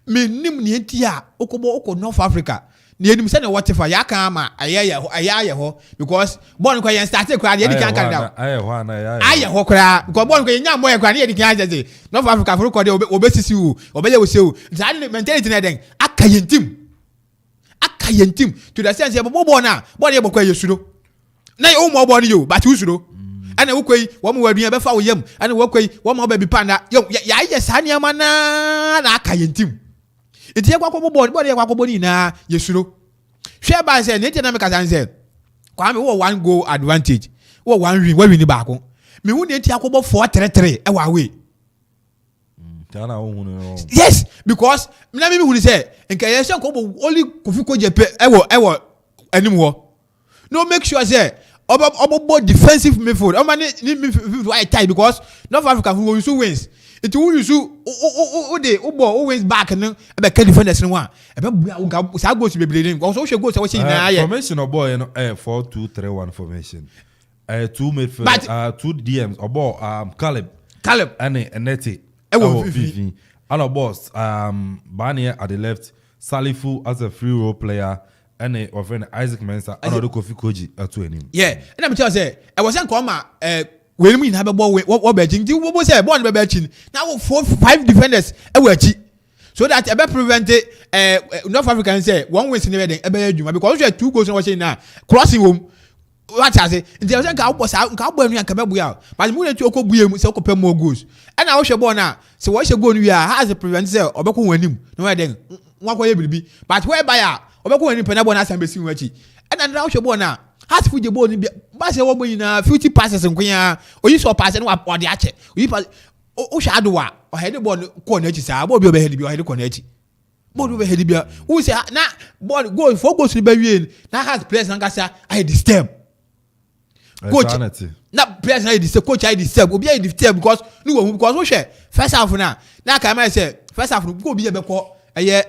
me nim ne ntia okobo North Africa ni enim say na what if ya kan ma aye ho because born ko yen start kra de kan kan da aye ho kra because born ko yen nyam boy kra de kan say North Africa for ko de obesisi wo obeye wo seu that mentality na den aka yen team to the sense bo na born ye bokwa yesuro na ye o mo born yo but usuro ana wo koi wo mo wadua be fa wo yam ana wo koi wo mo ba bi panda yo ya ye sa ne ma na aka yen team iti ye kwa ko bo ni na yesuro hwe ba se ne tia na me ka san se Kwame wo one goal advantage. Wo one win the back. Me who need to go 4-3-3 e wa we. Yes, because me na me who say nka yes ko only Kofi Kojepe e wo anymore. No make sure say obo defensive midfield. O man need midfield why tight because North Africa who use wins. It will use who wins back and e be defenders no one. E be say go to be bleeding. Also we go say what na formation boy 4-2-3-1 formation. 2 midfield 2 DMs or Caleb and Neti. And our boss, Barnier at the left, Salifu as a free role player, and our friend Isaac Mensah, and other Kofi Koji at 2 him. Yeah, and I'm telling you, I wasn't comma. When we have a ball, what betting? Do what was a born by betting? Now 4-5 defenders, a word. So that a better prevented North African say 1 win in the wedding, a better because you have 2 goals in watching now, crossing room. What has it? In the other guy was out, Cowboy and Cababuya, but the moon to Okobuya, so compare more goals. And I was your born now. So what's your goal? You are has a preventer or Baku when him. No, then what way will be. But whereby Obaku and Penabona and Bessie Wachi. And now your born now has put your bone in Bass 50 passes and Queen, or you saw passing what the Ache. We pass Oshadua or head of one cornettis. I will be behind you, I had a cornetti. Board over head. Who say, now, boy, go focus to Berlin. Now has players and Gassa. I disturb. Coach, not players I disturb. Coach I disturb. Will be I disturb because no because we share first half now. Now can I say first half go be a beko a year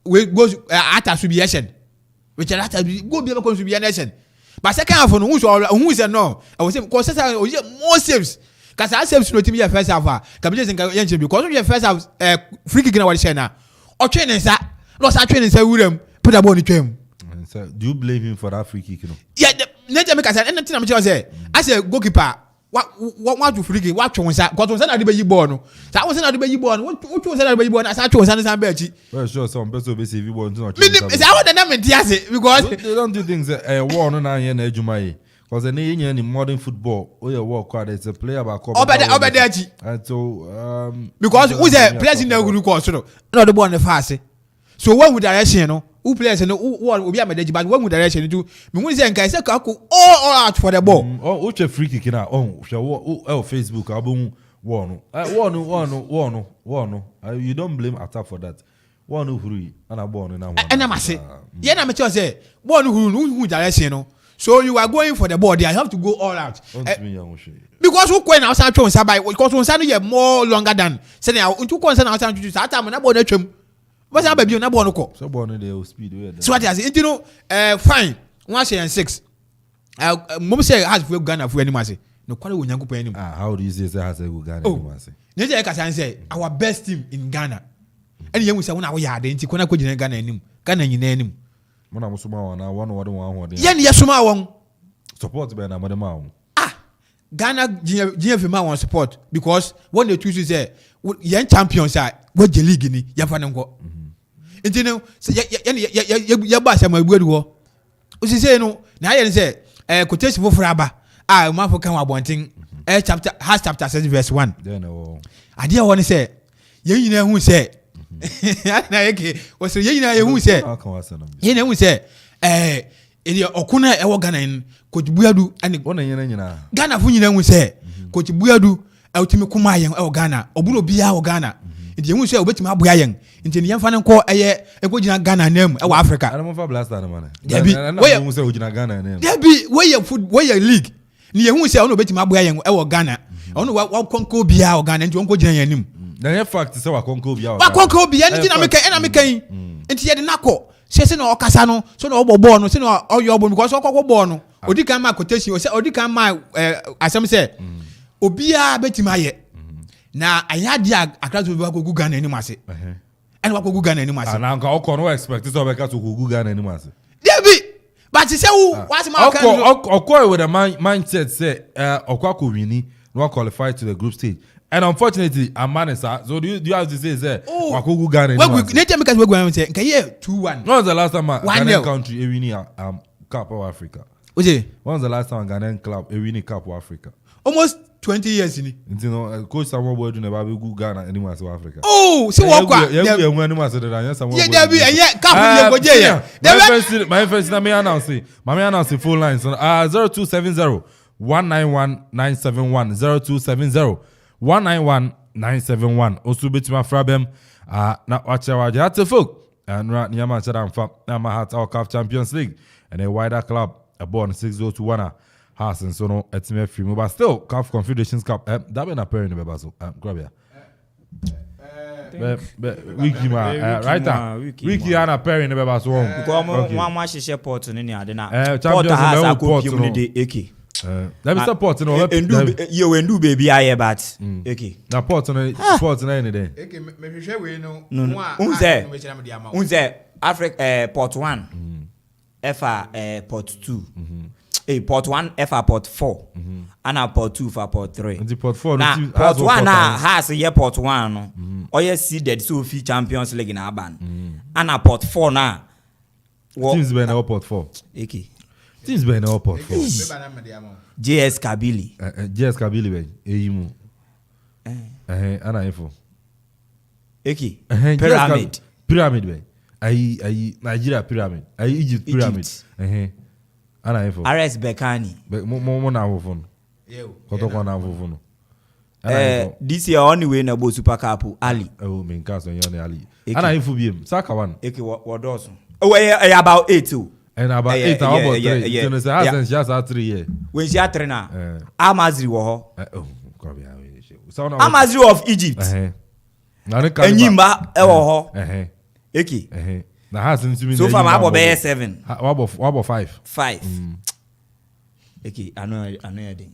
we go at submission. Which are go be a submission. But second half on who is no. I was saying because more saves. Because I saves no team first half. Can be just because we first half free kick in our channel. Or training sir. Lost our training say William put a ball in game. Do you blame him for that free kick? Yeah. Never make anything I'm say. I say goalkeeper. What to free kick? What to say? Because was not the baby born. That was not the baby born. What was not the baby born? I said to was not Betty. Well, sure, some person be say we want to. Is that what the name is? Because they don't do things. War no na here na Ejumai. Because in modern football, oh yeah, work hard. It's a player back. And so because who's a player in the group also? Not the one the fast. So what would direction? No. Who players and who will be a manager, but what would direction do? Me when say I say all out for the ball. Oh, which a free kick now? Oh, Facebook album one. You don't blame attack for that. One who free and a born in and I say, yeah, I'm say one who direction. No. So you are going for the ball. I have to go all out. Because who can outside to Sabai because on Sunday you more longer than saying I want to concern outside to that time and about the chum. What's up, baby? Na born ko. So born the speed. So what is it? You know, fine. 1-6. Mom say has for Ghana for any say. No kwale wo nyanko pe anim. How do you say has for Ghana any say? Neje ka say our best team in Ghana. And you say una wo ya de nti kona ko gina Ghana anim. Ghana nyina anim. Mo na mo suma wa na one ho de. Ye ne yesuma won. Support be na mo de ma won. Ghana GFM won support because when they choose say young champions are what the league ni ya fa nko. Nti no ya ba sama ebuadu ho o si say no na ya say quotation for aba man for kan wa bonten chapter 6 verse 1 then o ade a woni say yen nyina hu say na yake o say yen nyina hu say yen hu say ele okuna e wo Ghana en coach buadu ani wona yen nyina Ghana fu nyina hu say coach buadu e otimi kuma yen e wo Ghana obulo bia wo Ghana nti yen hu say obetimi aboya yen nti ne yemfa ne nko eye ekogina Ghana nam e wa Africa ana mo fa blaster na man debi we hu say ogina Ghana nam debi we ye league ne yen hu say ono obetimi aboya yen e wo Ghana ono wa konko bia wo Ghana nti onko gina yen nim na ye fact say wa konko bia wa konko bia nti na mekan nti ye de nakọ se na okasa no so na obobo no se na oyo obo because okoko bo no odi kan ma quotation o se odi kan ma asem se obia betimi aye na ayade akrazo bi akogu Ghana anim ase and wakogu Ghana anim ase na nka okọ no expect so be ka to kogu Ghana anim ase debi but say who what ma kan okọ with a mindset say okọ ko wini no qualify to the group stage and unfortunately Amane sir so do you have to say wakogu Ghana anim ase we make us we go say nka ye 2-1 no the last time Ghana country wini Cup of Africa oje when's the last time Ghanaian club win Cup of Africa almost 20 years ni. You know, Coach Samuel Boy do never be good Ghana anymore South Africa. Oh, see what kwa. Yeah, anymore South Africa. Yeah, there be can't put your my first na me announce. My announce full lines on 0270 191 971 0270 191 971. Also bit my frabem na watch our Jate folk and right near my Chadam Fam na hat our CAF Champions League and a wider club a born 6-0-1 has and so no it's me free but still CAF Confederations Cup that been appearing in the bazo grab here wiki ma right now wiki ana appearing in the bazo one match share port no ni ade na port has a port no dey AK let me support no you endu baby aye but AK na port no any day AK me hwehwe we no unze Africa port 1 FA port 2 port 1 FA port 4 and port 2 for port 3 the port 4 now port 1 has a port 1 no oye seeded so fi Champions League na ban and port 4 na teams be na port 4 AK teams be na port 4 JS Kabili be eyimu ana info AK pyramid be ayi Nigeria pyramid ayi Egypt pyramid ana info RS Bekani mo na avofo no kotoko na avofo no this year only way na bo Super Cup Ali me nka so yon Ali ana info biem saka one AK wodoso about 8 too and about 8 about 3 you know say has just 3 year when she 3 na Amazri wo ho come here Amazri of Egypt Enyimba e wo ho AK na has ntumi so far abo be 7 abo 5 AK I know you dey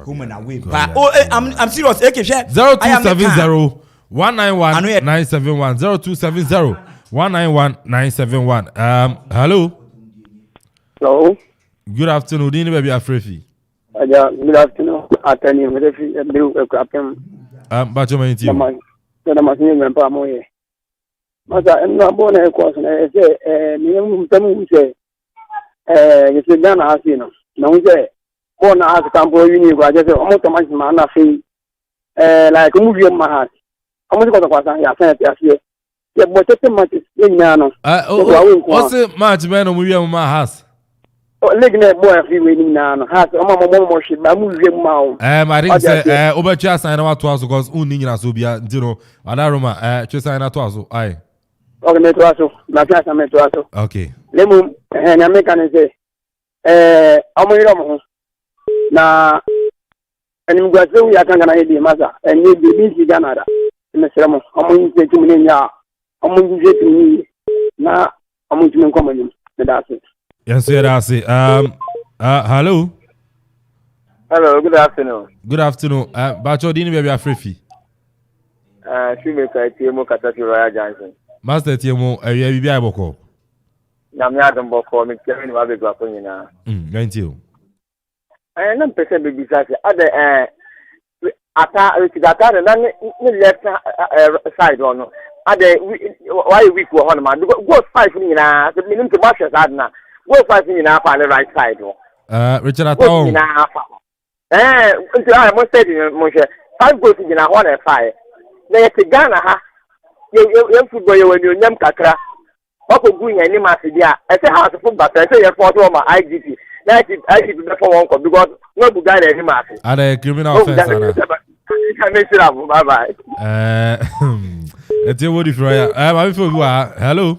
come na way but I'm serious AK share 0270 191 971 0270 191 971 hello good afternoon dini baby afrefi good afternoon atani mrefi biu kapem bacho manti na masinye mempa moye masa enna bona ko na ese ni mutamu se yese Ghana hasino na unse ko na has kampo uni ko aje se omo tamasi ma na fe like mu vie ma ha omo ko ko san ya san ya se ye bo tete match ye nyina no o se match me no mu vie ma has league na boy fi we ni na no has omo mo shi ba mu vie ma o I think say obechi asan na watu aso cause uni nyina so bia ndino adaroma chesa na to aso ai okay me to aso na fi asan me to aso okay lemu na me kan say omo yiro mo na enim gwaze wi akanga na yedi masa enye bi si Ghana da me seremo omo yin se tumi nya omo yin se tumi na omo tumi nkomo ni me da se yes that's it hello good afternoon bacho dini baby afrefi shumeka tiemo katati Royal Johnson master tiemo ewe bibi aboko na me adam boko me tiemo ni wabe gwa nyina thank you na mpese bibi sase ade ata na ni left side on ade why week wo hono ma go 5 nyina so minim to match that na go 5 nyina pa the right side wo Richard Atao nyina pa nti I mo say mo she 5 goals nyina ho na 5 na yete Ghana ha ye football ye wani onyam kakra bako gunya ni ma sedia ese house football ese ye photo ma IGP na IGP be for one because no bu Ghana ni ma se ada criminal offense ana bye bye ete wodi froya ma be for hello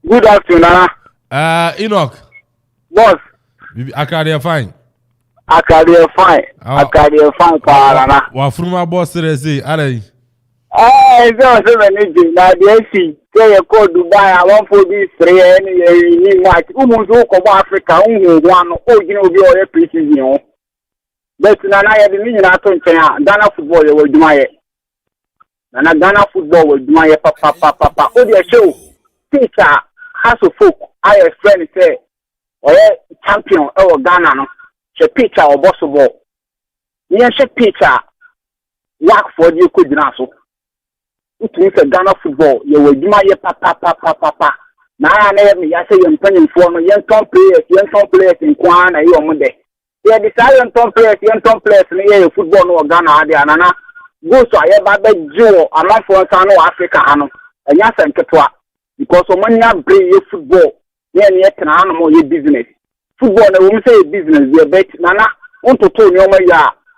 good afternoon Enoch boss akade fine para na wa fruma boss resi are so many na DSC say ko Dubai I want for this 3 ni match umuzo ko Africa unhu one o gina obi o ye precision o but na ya de ni na to nchen Ghana football ye waduma ye na Ghana football waduma ye papa o de show teacher has a folk I a friend say o champion e Ghana no she picture o boss ball ni she picture work for the ko gina so it means Ghana football you will do my papa na na me ya say you mpanyin for no yen ton players in kwan na you omo de Yeah, the silent young players, yeah, football no Ghana, the anana. Go so I have a Joe, a man for Africa, and yes, and Ketua. Because so many have bring your football, yeah, yet an animal your business. Football, I won't say business, you bet, Nana, want to tell you, I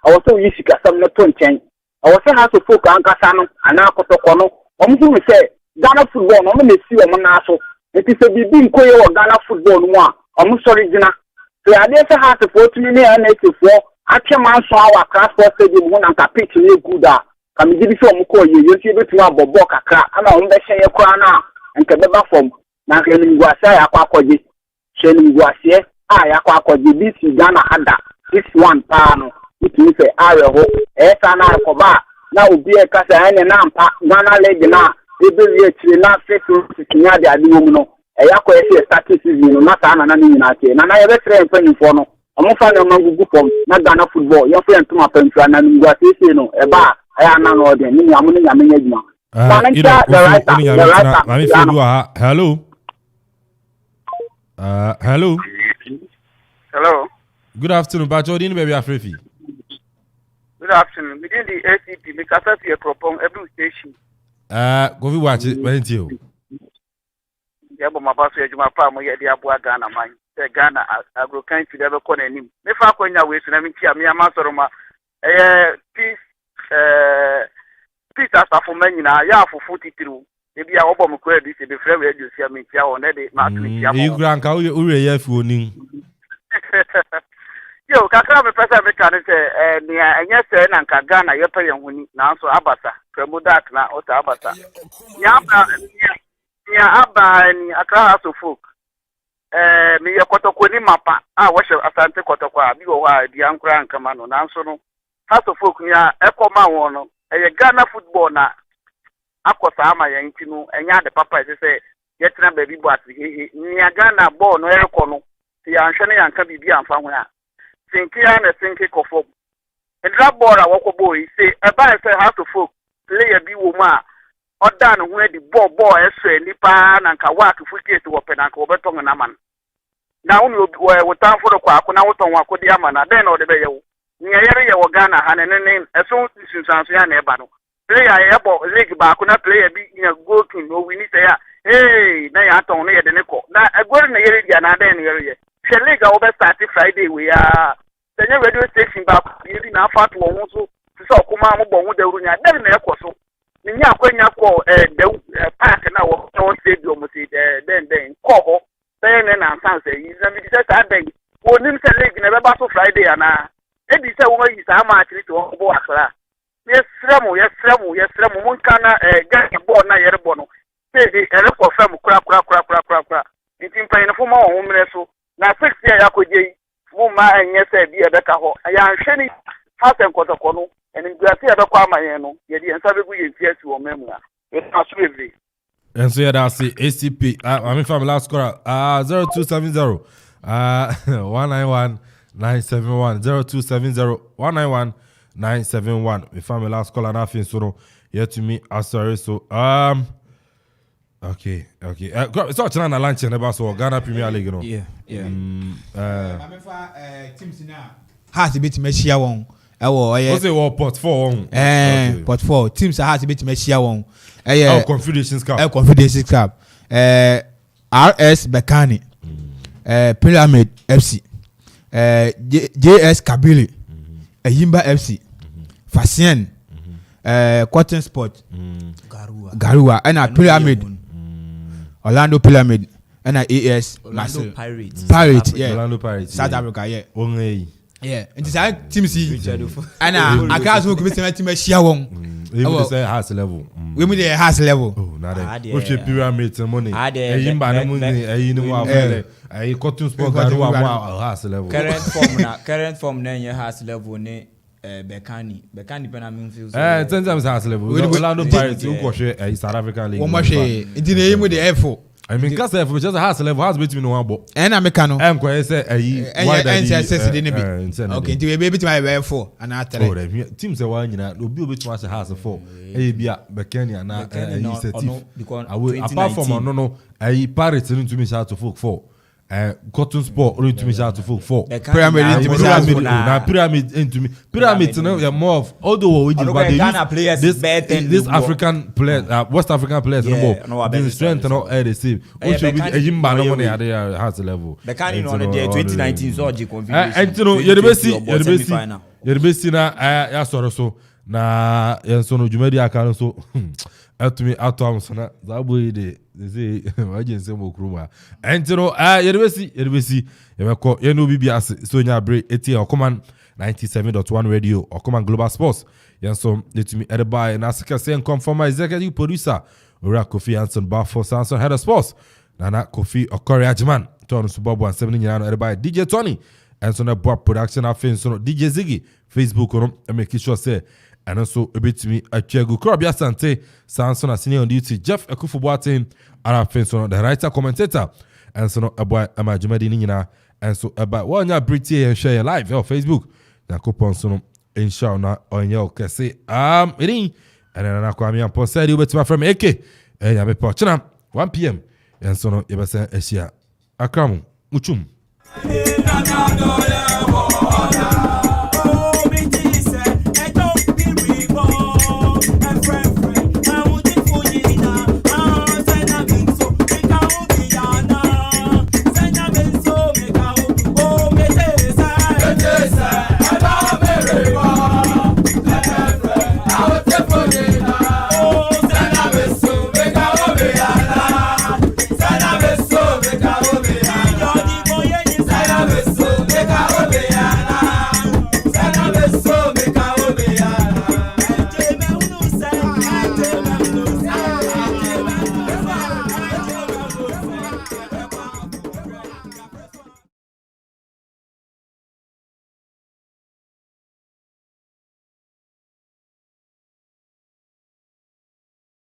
was so used to some not to change. I was has to focus on Casano and now Cotocono. We say Ghana football, no one see a monaso. It is a big quail or Ghana football one, almost original. So I dare has to 40 million and 84. Actually, man, so our class for stadium one and a pitch in your good. Can you give you some call you? You see, to have a boca crack and I'm the share crown and Cabeba from Nankin Guasa, Aquacoji, Shelly Guasia, I Aquacoji, this Ghana Ada, this one panel. It is a Araho, Esana Koba, now be a Casa and Nampa, Ghana lady now, they be not fit to Kinya de Adumuno, a Yako statistics in Matan and Ninati, and I ever train penny for no. I'm not finding among good from not Ghana football, your friend to my pension and Guasino, a bar, I am not ordering, hello. Hello. Hello. Good afternoon, Bachodin, baby Afrifi. Good afternoon. Within the ACP, we can set a propon every station. Go we watch it, wait until. Yeah, but my boss said, my farm, yeah, the Abua Ghana mine. The Ghana, agro kind to never call any. If I go in your way, so let me tell me a master of my peace, peace as for many now, yeah, for 42. Maybe I hope I'm quite this, the friend you see me, on that day, you grant how you are phoning. Yo, kakra me pesa me kan se nia enye se na nka Ghana ye pe yehuni na so abasa kremudak na ota abasa nya aba ni akra aso folk me ye kotoko ni mapa wo hye asante kotoko a bi wo ha di ankura nkama no na so no aso folk nya ekoma won no eye Ghana football na akosa ama ye nti no enya de papa se ye tena ba bi bo ati nya Ghana ball no ekọ no ya nhwe ne yanka bibi amfa ho a Sinkia and a sinky cough. And that board, I walk a boy, say, a buy say how to folk, play a bee woman, or done where the ball boy, Nipan and Kawak, if we get to open and Coberton and Aman. Now you were time for the quack when I was on Wakodiaman, then or the Bayo. Near area or Ghana, and a name, as soon as you sound Ebano. Play a able leg back when I play a big go to no, we need to hey, they are on near the nickel. Now I go in the area and I then area. Sheliga over started Friday. We are the radio station back. You didn't have to also to so come on with the Runia. Then the Ecoso. Ninya Quenya call the park now. Don't say you must then call. Then and answer. He's a minister. I beg. When him say leg never back to Friday and Eddie said, "Why is how much to go after?" Yes, Remo. Munkana get a board na yerebono. Say the electro firm crap. It's in paying for more home so. Na 6 year yakoje muma enye se bi ebeka ho ya nhwene fasen kotokono eni guase ebekwa amayen no ye di ensa begu ye fiasi wo memu a e na so every enso ya da say ACP I mean from last score 0270 191 971 0270 191 971 we found last call na fin so no yet to me sorry so Okay. So China na lunch na so Ghana Premier League no. Yeah. Teams now has a bit meshia won. What's it what pot 4 on? Pot 4 teams has a bit meshia won. Confederations Cup. Confederations Cup. RS Bekani. Pyramid FC. JS Kabili. Yimba FC. Fasien. Cotton Sport. Garua and Pyramid. Orlando Pyramid and AS Orlando Pirates. Yeah. Orlando Pirates. South Africa, yeah. Only. Yeah. And this is team C. And I can't smoke with the team share one. We would say house level. We mean the house level. Oh, not that. What's your pyramid money? I cotton sport house level. Current form then your house level ne Bekani Benjamin feels. 10 times house level. Orlando Pirates who go share South African league. One more share. It name with the F4. I mean, because if we just house level has between one ball. And Americano. I'm going to say why that okay, to be able to my F4 and after that. Teams are one, you know, will be able to house of 4. A be a Bekani and apart from no, I Pirates into me shout to folk 4. cotton sport only to me shout to folk for pyramid into pyramid no more of although we this African players West African players no the strength and all the same we should be ejimba no money at the highest level the kind of 2019 so the configuration and you know you best na ya soro so na yenso no dwumadi aka so atumi atom so na zaboyi de they say agency mo kroma and you know yerbesi yemeko ye no bibi as so nya bre eti Okoman 97.1 radio Okoman Global Sports yenso letumi edby na sika say confirm executive producer Ora Kofi Anson Bafo Sanson head of sports Nana Kofi Okori Ajman turn so bobo and 7 nyina edby DJ Tony and so na board production afin so DJ Ziggy Facebook on make sure say and also a bit to me a Chegu Krobia Sante Sanson as senior on duty Jeff Ekufubuatin and I think so the writer commentator and so a boy Ama Jumadi Nina and so about one ya Britty and share live on Facebook na coupon so inshallah on your kese it and then I come and post you bet my friend AK and ya me pochana 1 p.m. and so no yebesa Asia Akram Muchum Yes, sir.